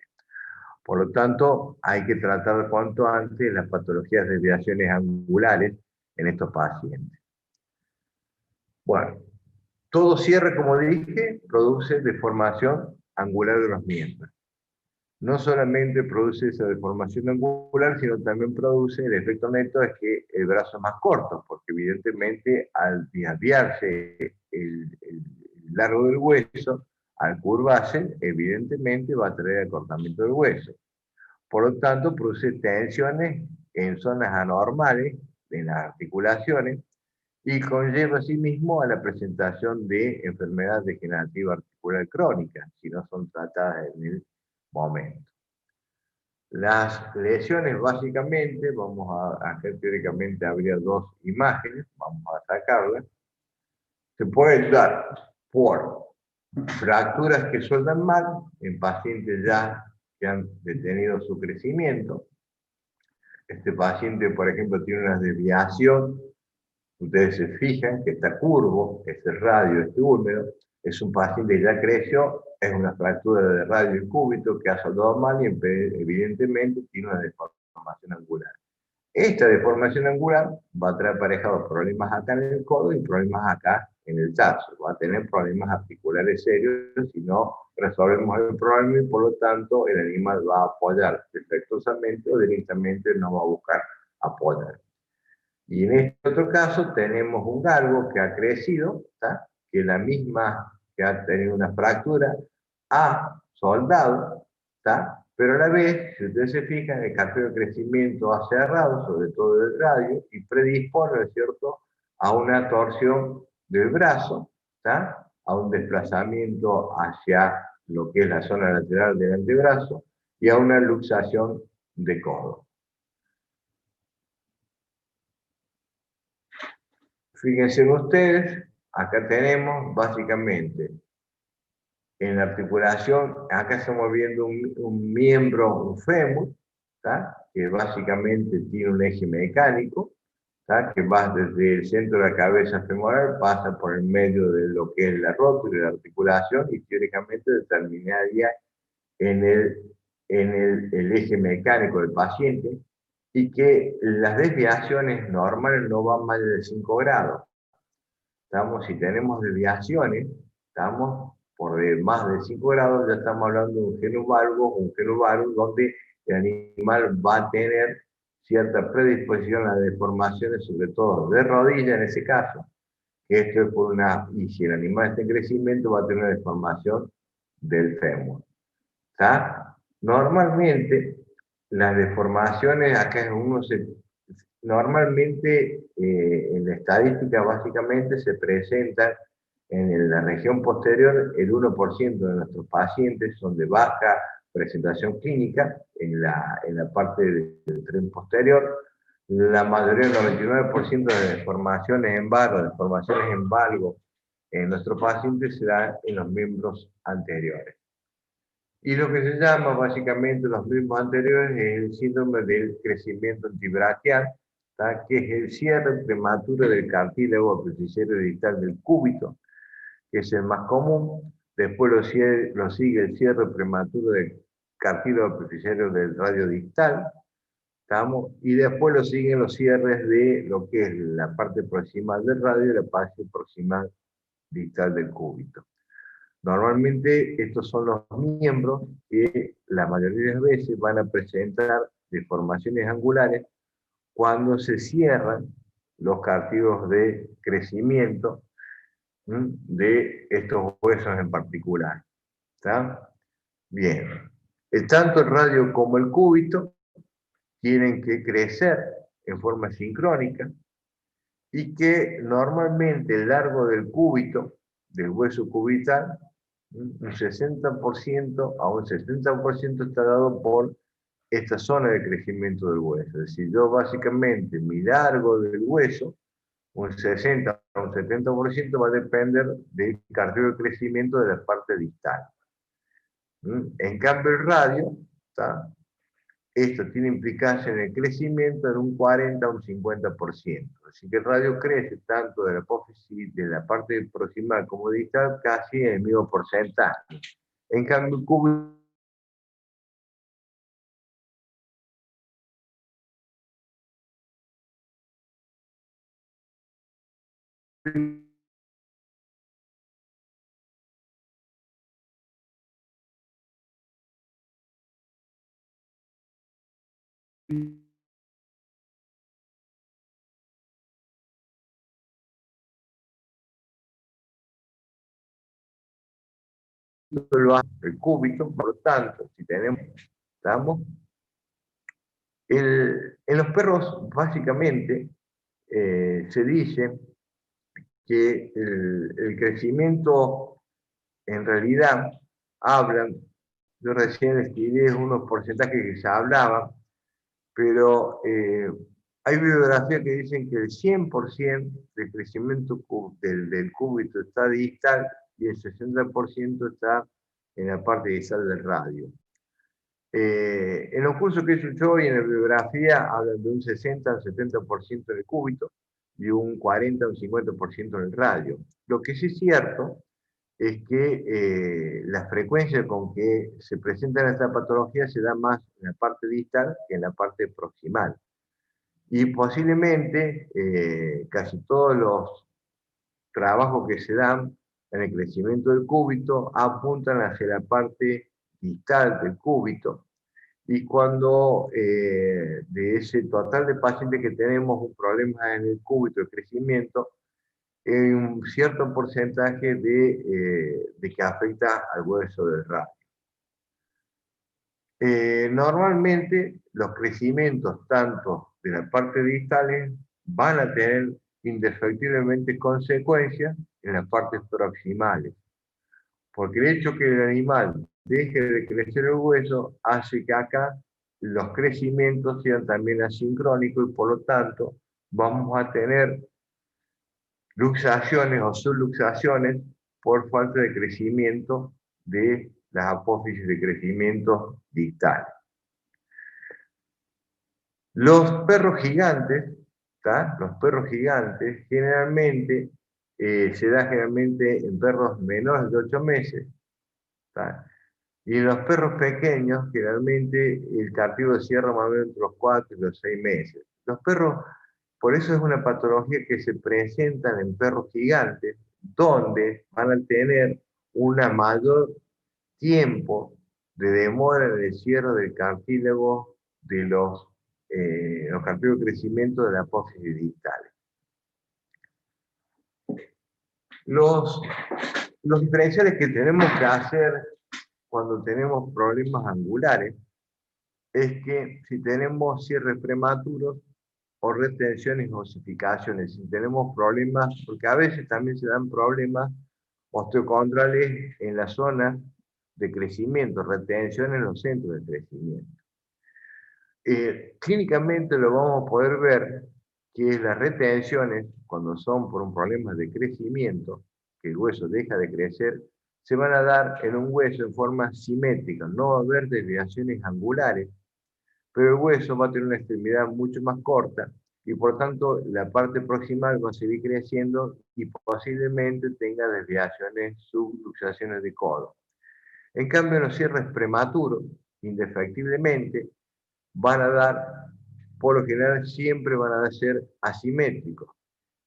[SPEAKER 1] Por lo tanto, hay que tratar cuanto antes las patologías de desviaciones angulares, en estos pacientes. Bueno, todo cierre, como dije, produce deformación angular de los miembros. No solamente produce esa deformación angular, sino también produce el efecto neto es que el brazo es más corto, porque evidentemente al desviarse el largo del hueso, al curvarse, evidentemente va a traer acortamiento del hueso. Por lo tanto, produce tensiones en zonas anormales en las articulaciones y conlleva asimismo a la presentación de enfermedad degenerativa articular crónica, si no son tratadas en el momento. Las lesiones básicamente, vamos a hacer teóricamente, habría dos imágenes, vamos a sacarlas. Se pueden dar por fracturas que sueldan mal en pacientes ya que han detenido su crecimiento. Este paciente, por ejemplo, tiene una desviación. Ustedes se fijan que está curvo, este radio, este húmero, es un paciente que ya creció, es una fractura de radio y cúbito que ha soldado mal y evidentemente tiene una deformación angular. Esta deformación angular va a traer aparejados problemas acá en el codo y problemas acá en el tarso. Va a tener problemas articulares serios si no resolvemos el problema y por lo tanto el animal va a apoyar defectuosamente o directamente no va a buscar apoyar. Y en este otro caso tenemos un galgo que ha crecido, ¿tá? Que la misma que ha tenido una fractura ha soldado, ¿tá? Pero a la vez, si ustedes se fijan, el cartílago de crecimiento ha cerrado, sobre todo el radio, y predispone, ¿no es cierto?, a una torsión del brazo, ¿tá? A un desplazamiento hacia lo que es la zona lateral del antebrazo y a una luxación de codo. Fíjense ustedes, acá tenemos básicamente en la articulación, acá estamos viendo un miembro, un fémur, ¿tá? Que básicamente tiene un eje mecánico, ¿tá? Que va desde el centro de la cabeza femoral, pasa por el medio de lo que es la rótula y la articulación y teóricamente determinaría en el eje mecánico del paciente y que las desviaciones normales no van más de 5 grados. Estamos, si tenemos desviaciones, estamos por más de 5 grados, ya estamos hablando de un genovalgo donde el animal va a tener cierta predisposición a deformaciones, sobre todo de rodilla en ese caso, que esto es por y si el animal está en crecimiento va a tener una deformación del fémur. ¿Tá? Normalmente, las deformaciones, acá normalmente en la estadística básicamente se presentan en la región posterior, el 1% de nuestros pacientes son de baja presentación clínica en la parte del tren posterior. La mayoría, el 99% de deformaciones en barro, deformaciones en valgo en nuestros pacientes se dan en los miembros anteriores. Y lo que se llama básicamente los miembros anteriores es el síndrome del crecimiento antibraquial, ¿tá? Que es el cierre prematuro del cartílago epifisiario distal del cúbito, que es el más común. Después lo sigue el cierre prematuro del cartílago epifisiario del radio distal, ¿estamos? Y después lo siguen los cierres de lo que es la parte proximal del radio y la parte proximal distal del cúbito. Normalmente estos son los miembros que la mayoría de las veces van a presentar deformaciones angulares cuando se cierran los cartílagos de crecimiento de estos huesos en particular. ¿Está? Bien. Tanto el radio como el cúbito tienen que crecer en forma sincrónica y que normalmente el largo del cúbito, del hueso cubital, un 60% a un 70% está dado por esta zona de crecimiento del hueso. Es decir, yo básicamente mi largo del hueso, un 60 a un 70% va a depender del cartílago de crecimiento de la parte distal. En cambio el radio, ¿tá? Esto tiene implicancia en el crecimiento en un 40 a un 50%. Así que el radio crece tanto de la apófisis, de la parte proximal como distal, casi en el mismo porcentaje. En cambio, el cúbito el cúbito, por lo tanto, si tenemos, estamos, en los perros básicamente se dice que el crecimiento en realidad hablan, yo recién escribí unos porcentajes que se hablaban, pero hay bibliografías que dicen que el 100% del crecimiento del cúbito está distal y el 60% está en la parte distal del radio. En los cursos que he hecho yo y en la bibliografía hablan de un 60 al 70% en el cúbito y un 40 o un 50% en el radio. Lo que sí es cierto es que la frecuencia con que se presentan estas patologías se da más en la parte distal que en la parte proximal. Y posiblemente casi todos los trabajos que se dan en el crecimiento del cúbito apuntan hacia la parte distal del cúbito. Y cuando de ese total de pacientes que tenemos un problema en el cúbito de crecimiento, hay un cierto porcentaje de que afecta al hueso del radio. Normalmente los crecimientos tanto de la parte distales van a tener indefectiblemente consecuencias en las partes proximales, porque el hecho que el animal deje de crecer el hueso hace que acá los crecimientos sean también asincrónicos y por lo tanto vamos a tener luxaciones o subluxaciones por falta de crecimiento de las apófisis de crecimiento distales. Los perros gigantes, ¿tá? Los perros gigantes generalmente se da generalmente en perros menores de 8 meses, ¿tá? Y en los perros pequeños generalmente el cartílago cierra más o menos entre los 4 y los 6 meses. Los perros, por eso es una patología que se presenta en perros gigantes, donde van a tener un mayor tiempo de demora en el cierre del cartílago de los cartílagos de crecimiento de la apófisis distales. Los diferenciales que tenemos que hacer cuando tenemos problemas angulares es que si tenemos cierres prematuros o retenciones o osificaciones, si tenemos problemas, porque a veces también se dan problemas osteocondrales en la zona de crecimiento, retención en los centros de crecimiento. Clínicamente lo vamos a poder ver que las retenciones, cuando son por un problema de crecimiento, que el hueso deja de crecer, se van a dar en un hueso en forma simétrica, no va a haber desviaciones angulares, pero el hueso va a tener una extremidad mucho más corta y por tanto la parte proximal va a seguir creciendo y posiblemente tenga desviaciones, subluxaciones de codo. En cambio, los cierres prematuros, indefectiblemente, van a dar, por lo general, siempre van a ser asimétricos.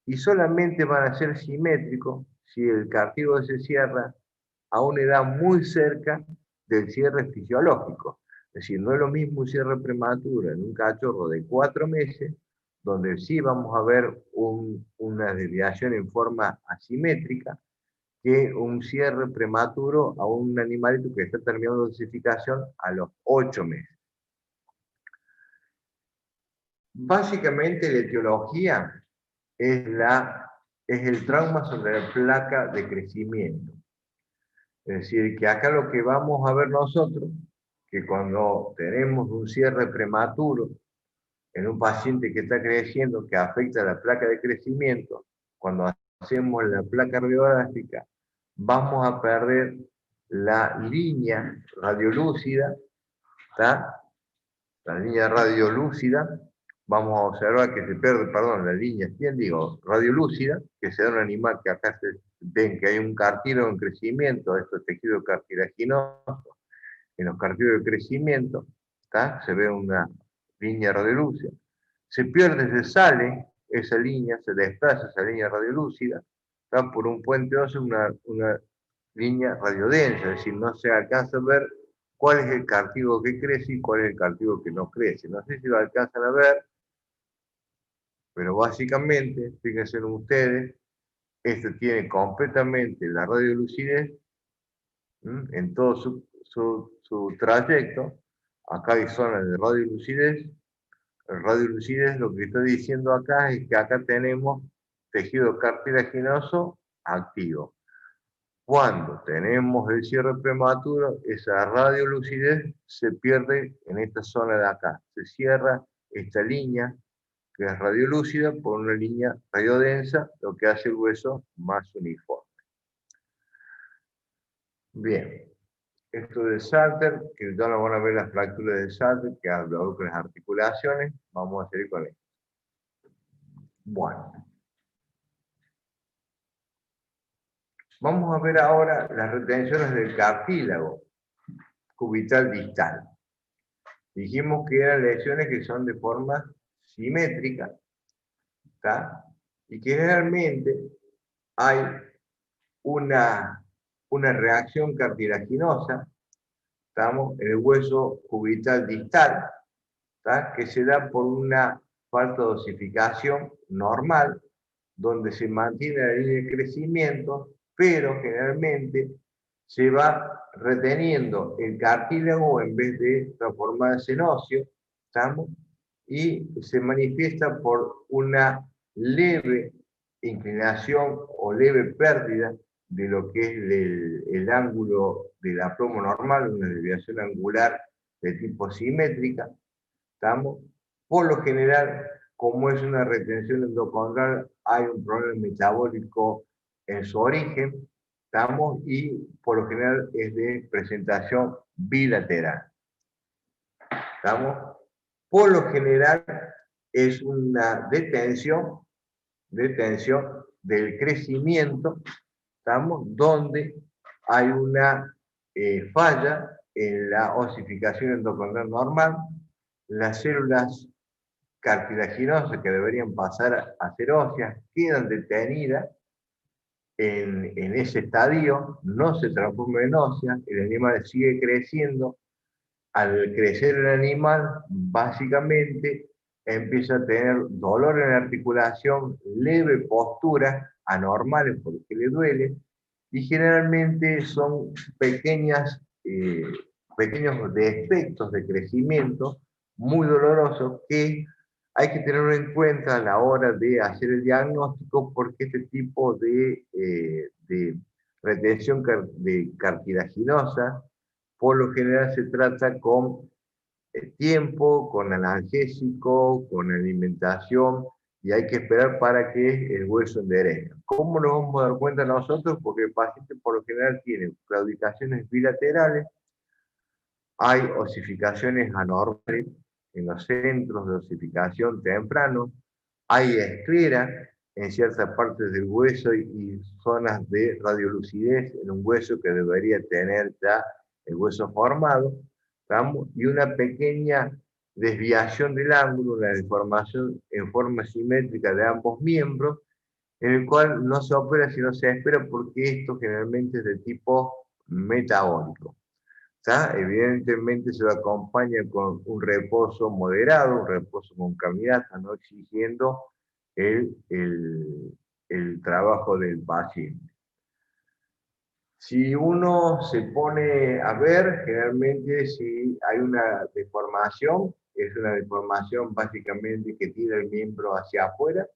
[SPEAKER 1] Y solamente van a ser simétricos si el cartílago se cierra a una edad muy cerca del cierre fisiológico. Es decir, no es lo mismo un cierre prematuro en un cachorro de 4 meses, donde sí vamos a ver una desviación en forma asimétrica, que un cierre prematuro a un animalito que está terminando de osificación a los 8 meses. Básicamente la etiología es el trauma sobre la placa de crecimiento. Es decir, que acá lo que vamos a ver nosotros, que cuando tenemos un cierre prematuro en un paciente que está creciendo, que afecta a la placa de crecimiento, cuando hacemos la placa radiográfica, vamos a perder la línea radiolúcida, ¿tá? La línea radiolúcida, vamos a observar que se pierde, perdón, la línea, ¿quién digo? Radiolúcida, que se da en un animal que acá ven que hay un cartílago en crecimiento, esto es tejido cartilaginoso, en los cartílagos de crecimiento, ¿tá? Se ve una línea radiolúcida. Se pierde, se sale esa línea, se desplaza esa línea radiolúcida, está por un puente óseo, una línea radiodensa, es decir, no se alcanza a ver cuál es el cartílago que crece y cuál es el cartílago que no crece. No sé si lo alcanzan a ver, pero básicamente, fíjense en ustedes, este tiene completamente la radiolucidez en todo su trayecto. Acá hay zonas de radiolucidez. El radiolucidez lo que está diciendo acá es que acá tenemos tejido cartilaginoso activo. Cuando tenemos el cierre prematuro, esa radiolucidez se pierde en esta zona de acá. Se cierra esta línea, que es radiolúcida, por una línea radiodensa, lo que hace el hueso más uniforme. Bien, esto de Salter, que ya no van a ver las fracturas de Salter, que hablo con las articulaciones, vamos a seguir con esto. Bueno, vamos a ver ahora las retenciones del cartílago cubital distal. Dijimos que eran lesiones que son de forma simétrica, ¿está? Y que generalmente hay una reacción cartilaginosa, estamos en el hueso cubital distal, ¿está? Que se da por una falta de osificación normal, donde se mantiene la línea de crecimiento, pero generalmente se va reteniendo el cartílago en vez de transformarse en óseo, ¿estamos? Y se manifiesta por una leve inclinación o leve pérdida de lo que es el ángulo del aplomo normal, una desviación angular de tipo simétrica, ¿estamos? Por lo general, como es una retención endocondral, hay un problema metabólico en su origen, ¿estamos? Y por lo general es de presentación bilateral, ¿estamos? Por lo general es una detención del crecimiento, ¿estamos? Donde hay una falla en la osificación endocondral normal, las células cartilaginosas que deberían pasar a ser óseas quedan detenidas en ese estadio, no se transforman en óseas, el animal sigue creciendo. Al crecer el animal, básicamente empieza a tener dolor en la articulación, leve postura, anormales porque le duele, y generalmente son pequeños defectos de crecimiento muy dolorosos que hay que tenerlo en cuenta a la hora de hacer el diagnóstico, porque este tipo de retención cartilaginosa por lo general se trata con tiempo, con analgésico, con alimentación, y hay que esperar para que el hueso enderezca. ¿Cómo nos vamos a dar cuenta nosotros? Porque el paciente por lo general tiene claudicaciones bilaterales, hay osificaciones anormales en los centros de osificación temprano, hay esclera en ciertas partes del hueso y zonas de radiolucidez en un hueso que debería tener ya el hueso formado, ¿estamos? Y una pequeña desviación del ángulo, una deformación en forma simétrica de ambos miembros, en el cual no se opera sino se espera, porque esto generalmente es de tipo metabólico. ¿Está? Evidentemente se lo acompaña con un reposo moderado, un reposo con caminata, no exigiendo el trabajo del paciente. Si uno se pone a ver, generalmente si hay una deformación, es una deformación básicamente que tira el miembro hacia afuera,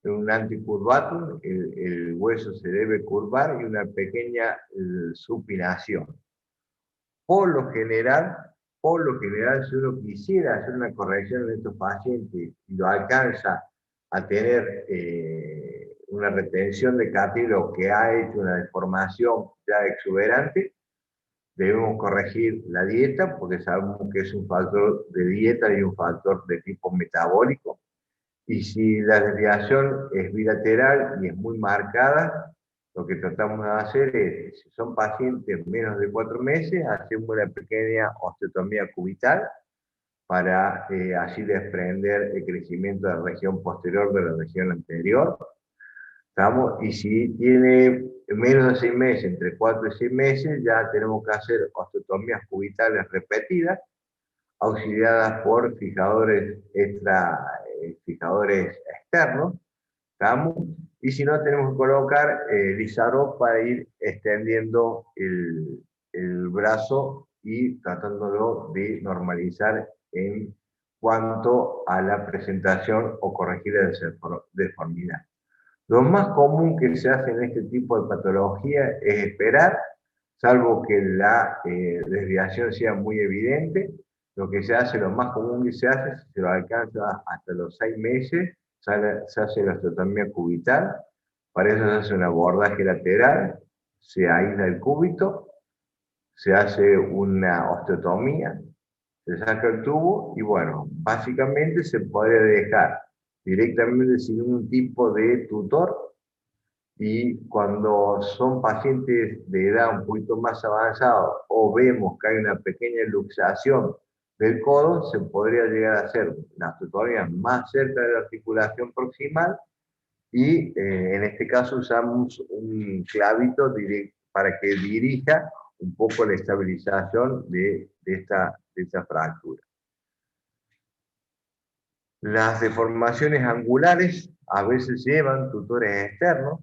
[SPEAKER 1] en un anticurvatum, el hueso se debe curvar y una pequeña supinación. Por lo general, si uno quisiera hacer una corrección en estos pacientes y lo alcanza a tener una retención de cartílago que ha hecho una deformación ya exuberante, debemos corregir la dieta, porque sabemos que es un factor de dieta y un factor de tipo metabólico. Y si la desviación es bilateral y es muy marcada, lo que tratamos de hacer es, si son pacientes menos de 4 meses, hacemos una pequeña osteotomía cubital, para así desprender el crecimiento de la región posterior de la región anterior. ¿Estamos? Y si tiene menos de 6 meses, entre 4 y 6 meses, ya tenemos que hacer osteotomías cubitales repetidas, auxiliadas por fijadores externos, ¿estamos? Y si no, tenemos que colocar Lizarro para ir extendiendo el brazo y tratándolo de normalizar en cuanto a la presentación o corregir la deformidad. Lo más común que se hace en este tipo de patología es esperar, salvo que la desviación sea muy evidente. Lo que se hace, lo más común que se hace, si se lo alcanza hasta los 6 meses, se hace la osteotomía cubital. Para eso se hace un abordaje lateral, se aísla el cúbito, se hace una osteotomía, se saca el tubo y bueno, básicamente se podría dejar directamente sin ningún tipo de tutor. Y cuando son pacientes de edad un poquito más avanzada o vemos que hay una pequeña luxación del codo, se podría llegar a hacer una osteotomía más cerca de la articulación proximal y en este caso usamos un clavito para que dirija un poco la estabilización de esta fractura. Las deformaciones angulares a veces llevan tutores externos,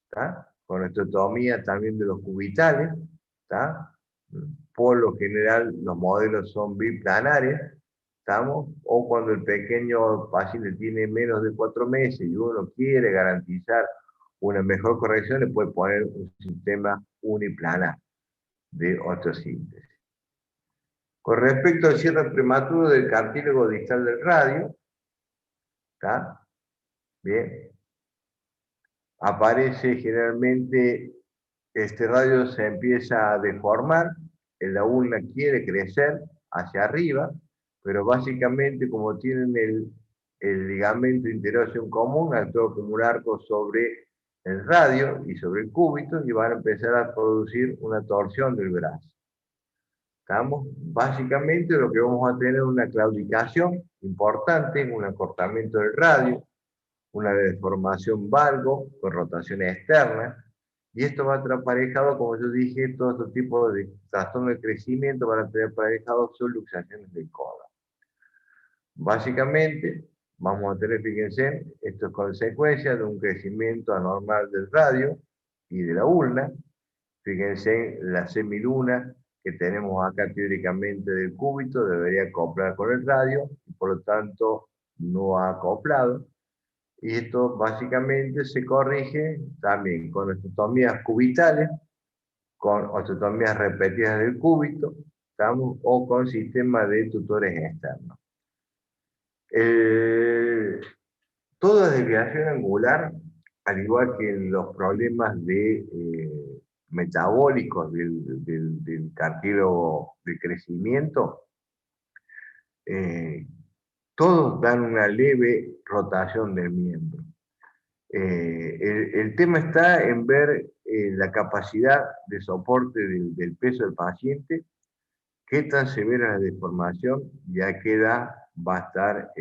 [SPEAKER 1] ¿tá? Con osteotomía también de los cubitales, ¿tá? Por lo general los modelos son biplanares, ¿estamos? O cuando el pequeño paciente tiene menos de 4 meses y uno quiere garantizar una mejor corrección, le puede poner un sistema uniplanar de osteosíntesis. Con respecto al cierre prematuro del cartílago distal del radio, ¿está? Bien. Aparece generalmente, este radio se empieza a deformar, la ulna quiere crecer hacia arriba, pero básicamente como tienen el ligamento interóseo en común, actúa como un arco sobre el radio y sobre el cúbito y van a empezar a producir una torsión del brazo. ¿Estamos? Básicamente lo que vamos a tener es una claudicación importante, un acortamiento del radio, una deformación valgo con rotación externa, y esto va a estar aparejado, como yo dije, todos estos tipos de trastornos de crecimiento van a tener aparejados sus luxaciones del codo. Básicamente, vamos a tener, fíjense, esto es consecuencia de un crecimiento anormal del radio y de la ulna. Fíjense, la semiluna que tenemos acá teóricamente del cúbito debería acoplar con el radio, y por lo tanto no ha acoplado. Y esto básicamente se corrige también con osteotomías cubitales, con osteotomías repetidas del cúbito, ¿estamos? O con sistemas de tutores externos. Toda desviación angular, al igual que los problemas metabólicos del cartílago de crecimiento, todos dan una leve rotación del miembro. El tema está en ver la capacidad de soporte del peso del paciente, qué tan severa es la deformación y a qué edad va a estar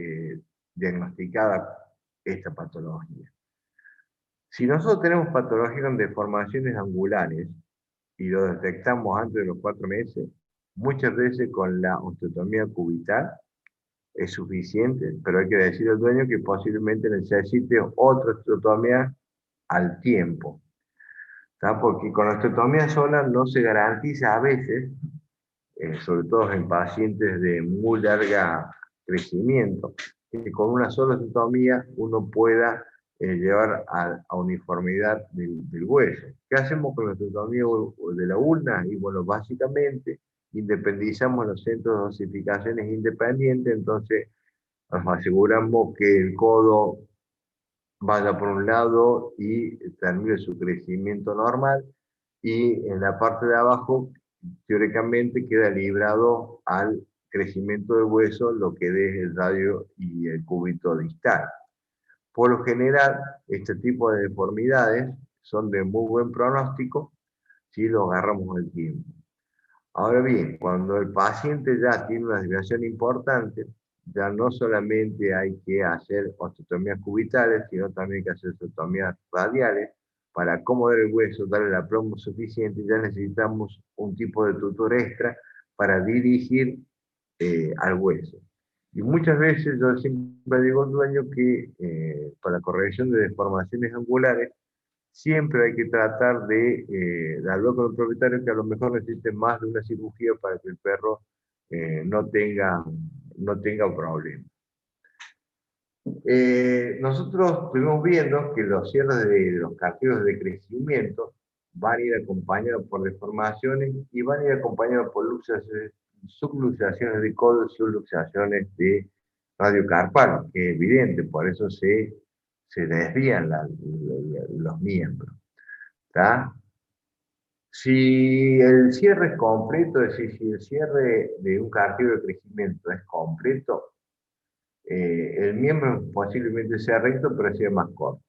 [SPEAKER 1] diagnosticada esta patología. Si nosotros tenemos patología con deformaciones angulares y lo detectamos antes de los 4 meses, muchas veces con la osteotomía cubital es suficiente, pero hay que decir al dueño que posiblemente necesite otra osteotomía al tiempo, ¿tá? Porque con la osteotomía sola no se garantiza a veces, sobre todo en pacientes de muy larga crecimiento, que con una sola osteotomía uno pueda llevar a uniformidad del hueso. ¿Qué hacemos con la osteotomía de la ulna? Y bueno, básicamente independizamos los centros de osificaciones independientes, entonces nos aseguramos que el codo vaya por un lado y termine su crecimiento normal, y en la parte de abajo teóricamente queda librado al crecimiento del hueso lo que es el radio y el cúbito distal. Por lo general, este tipo de deformidades son de muy buen pronóstico si lo agarramos al tiempo. Ahora bien, cuando el paciente ya tiene una desviación importante, ya no solamente hay que hacer osteotomías cubitales, sino también hay que hacer osteotomías radiales para acomodar el hueso, darle la plomo suficiente. Ya necesitamos un tipo de tutor extra para dirigir al hueso. Y muchas veces yo siempre digo al dueño que para corrección de deformaciones angulares, siempre hay que tratar de hablar con el propietario que a lo mejor necesite más de una cirugía para que el perro no tenga problemas. Nosotros estuvimos viendo que los cierres de los cartílagos de crecimiento van a ir acompañados por deformaciones y van a ir acompañados por luxaciones, subluxaciones de codo y subluxaciones de radiocarpal, que es evidente, por eso se desvían los miembros. ¿Tá? Si el cierre es completo, es decir, si el cierre de un cartílago de crecimiento es completo, el miembro posiblemente sea recto, pero sea más corto.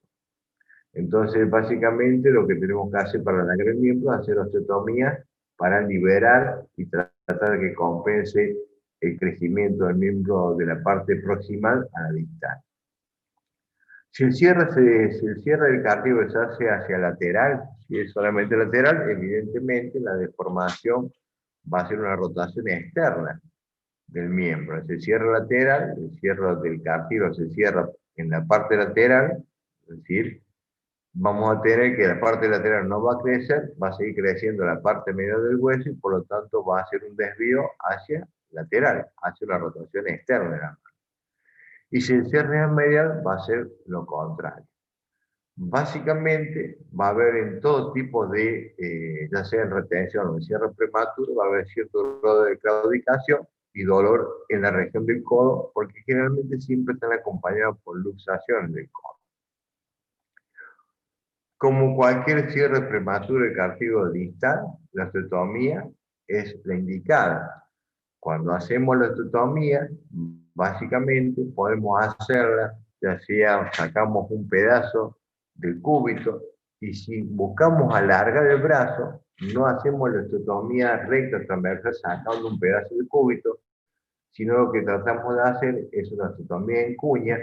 [SPEAKER 1] Entonces, básicamente, lo que tenemos que hacer para alargar el miembro es hacer osteotomía para liberar y tratar de que compense el crecimiento del miembro de la parte proximal a la distal. Si el cierre del cartílago se hace hacia lateral, si es solamente lateral, evidentemente la deformación va a ser una rotación externa del miembro. Si el cierre lateral, el cierre del cartílago se cierra en la parte lateral, es decir, vamos a tener que la parte lateral no va a crecer, va a seguir creciendo la parte media del hueso y por lo tanto va a ser un desvío hacia lateral, hacia la rotación externa de la mano. Y si el cierre es medial, va a ser lo contrario. Básicamente va a haber en todo tipo de, ya sea en retención o en cierre prematuro, va a haber cierto grado de claudicación y dolor en la región del codo, porque generalmente siempre están acompañados por luxación del codo. Como cualquier cierre prematuro de cartílago distal, la osteotomía es la indicada. Cuando hacemos la osteotomía, básicamente podemos hacerla, ya sea sacamos un pedazo del cúbito, y si buscamos alargar el brazo, no hacemos la osteotomía recta transversal sacando un pedazo del cúbito, sino lo que tratamos de hacer es una osteotomía en cuña,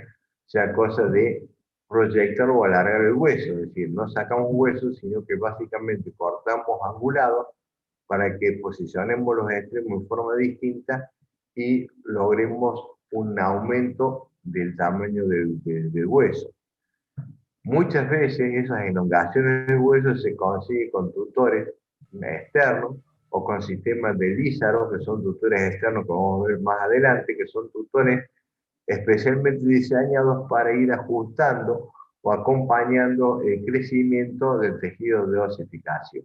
[SPEAKER 1] sea cosa de proyectar o alargar el hueso, es decir, no sacamos hueso, sino que básicamente cortamos angulado para que posicionemos los extremos en forma distinta y logremos un aumento del tamaño del hueso. Muchas veces esas elongaciones del hueso se consiguen con tutores externos o con sistemas de Lísaro, que son tutores externos que vamos a ver más adelante, que son tutores especialmente diseñados para ir ajustando o acompañando el crecimiento del tejido de osificación.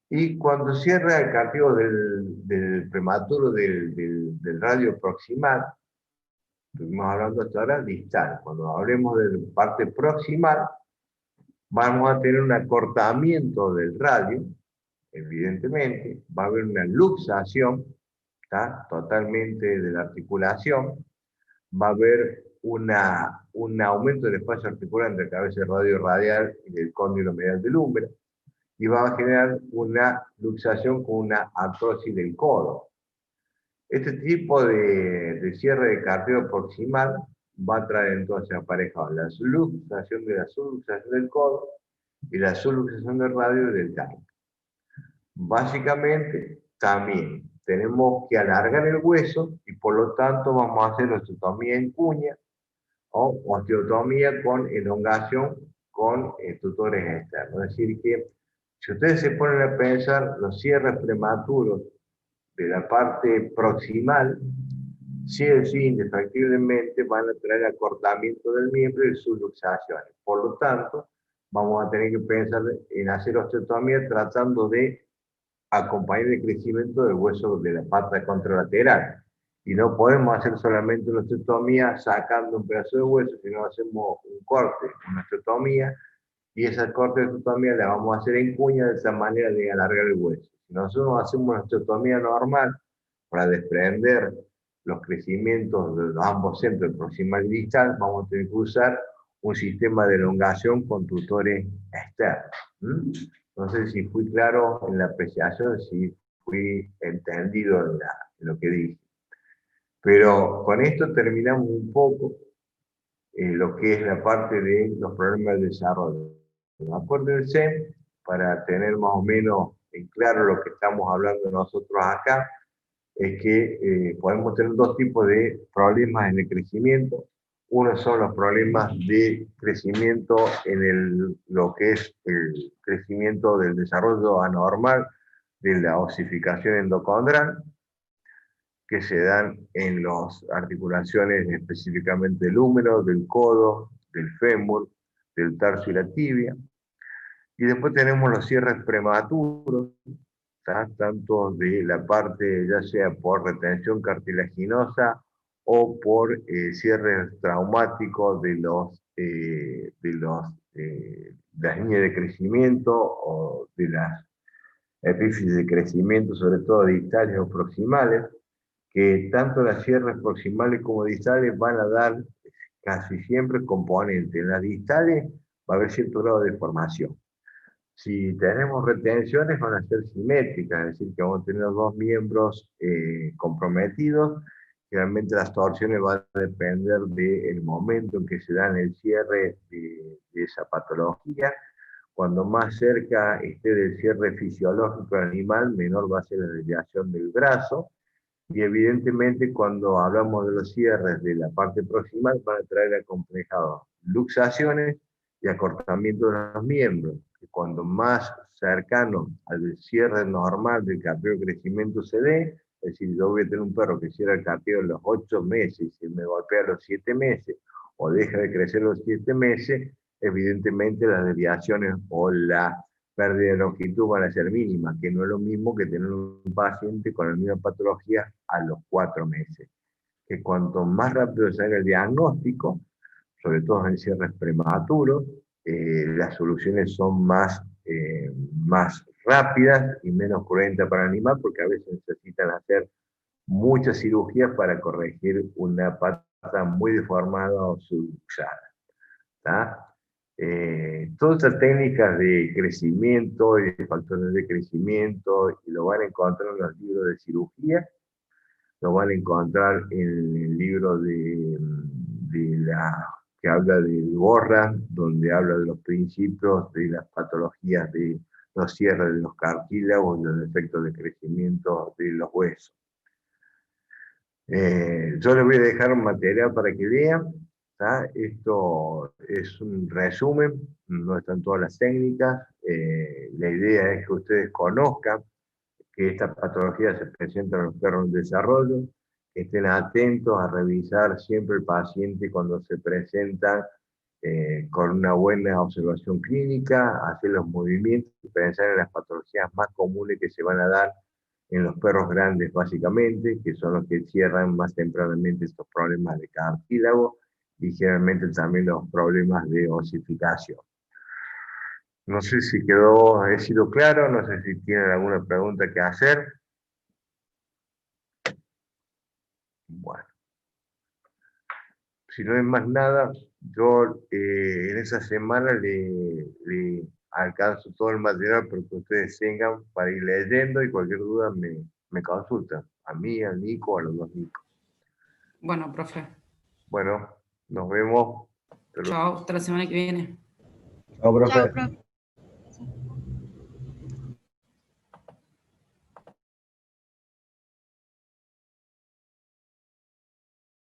[SPEAKER 1] Y cuando cierra el cartílago del prematuro del radio proximal, estuvimos hablando hasta ahora distal. Cuando hablemos de parte proximal, vamos a tener un acortamiento del radio, evidentemente, va a haber una luxación, ¿tá? Totalmente de la articulación, va a haber un aumento del espacio articular entre la cabeza del radio radial y el cóndilo medial del húmero, y va a generar una luxación con una artrosis del codo. Este tipo de cierre de cartílago proximal va a traer entonces aparejado la luxación de la subluxación del codo y la subluxación del radio y del talco. Básicamente, también tenemos que alargar el hueso y por lo tanto vamos a hacer osteotomía en cuña o osteotomía con elongación con tutores externos. Es decir que si ustedes se ponen a pensar, los cierres prematuros de la parte proximal, sí o sí, indefectiblemente van a traer acortamiento del miembro y subluxaciones. Por lo tanto, vamos a tener que pensar en hacer osteotomía tratando de acompañar el crecimiento del hueso de la pata contralateral. Y no podemos hacer solamente una osteotomía sacando un pedazo de hueso, sino hacemos un corte, una osteotomía, y esa corte de osteotomía la vamos a hacer en cuña de esa manera de alargar el hueso. Si nosotros hacemos una osteotomía normal para desprender los crecimientos de los ambos centros, proximal y distal, vamos a tener que usar un sistema de elongación con tutores externos. No sé si fui claro en la apreciación, si fui entendido en lo que dije. Pero con esto terminamos un poco lo que es la parte de los problemas de desarrollo. Acuérdense, para tener más o menos en claro lo que estamos hablando nosotros acá, es que podemos tener dos tipos de problemas en el crecimiento. Uno son los problemas de crecimiento lo que es el crecimiento del desarrollo anormal de la osificación endocondral, que se dan en las articulaciones específicamente del húmero, del codo, del fémur, del tarso y la tibia. Y después tenemos los cierres prematuros, tanto de la parte, ya sea por retención cartilaginosa o por cierres traumáticos de las líneas de crecimiento o de las epífisis de crecimiento, sobre todo distales o proximales, que tanto las cierres proximales como distales van a dar casi siempre componentes. En las distales va a haber cierto grado de deformación. Si tenemos retenciones van a ser simétricas, es decir, que vamos a tener los dos miembros comprometidos. Realmente las torsiones van a depender del momento en que se dan el cierre de esa patología. Cuando más cerca esté del cierre fisiológico del animal, menor va a ser la desviación del brazo. Y evidentemente cuando hablamos de los cierres de la parte proximal van a traer acompañados luxaciones y acortamiento de los miembros, que cuando más cercano al cierre normal del cartílago de crecimiento se dé, es decir, yo voy a tener un perro que cierra el cartílago a los 8 meses y se me golpea a los 7 meses, o deja de crecer a los 7 meses, evidentemente las desviaciones o la pérdida de longitud van a ser mínimas, que no es lo mismo que tener un paciente con la misma patología a los 4 meses. Que cuanto más rápido se haga el diagnóstico, sobre todo en cierres prematuros, las soluciones son más rápidas y menos cruentas para el animal, porque a veces necesitan hacer muchas cirugías para corregir una pata muy deformada o subluxada. Todas estas técnicas de crecimiento y de factores de crecimiento, y lo van a encontrar en los libros de cirugía, lo van a encontrar en el libro que habla del Borra, donde habla de los principios de las patologías de los cierres de los cartílagos y los defectos de crecimiento de los huesos. Yo les voy a dejar un material para que vean. Esto es un resumen, no están todas las técnicas. La idea es que ustedes conozcan que estas patologías se presentan en los perros en desarrollo, que estén atentos a revisar siempre el paciente cuando se presenta con una buena observación clínica, hacer los movimientos y pensar en las patologías más comunes que se van a dar en los perros grandes básicamente, que son los que cierran más tempranamente estos problemas de cartílago y generalmente también los problemas de osificación. No sé si he sido claro, no sé si tienen alguna pregunta que hacer. Bueno, si no hay más nada, yo en esa semana le alcanzo todo el material para que ustedes tengan para ir leyendo y cualquier duda me consultan. A mí, al Nico, a los dos Nicos.
[SPEAKER 2] Bueno, profe.
[SPEAKER 1] Bueno, nos vemos.
[SPEAKER 2] Chao, hasta la semana que viene.
[SPEAKER 1] Chao, profe.
[SPEAKER 3] Chao, profe.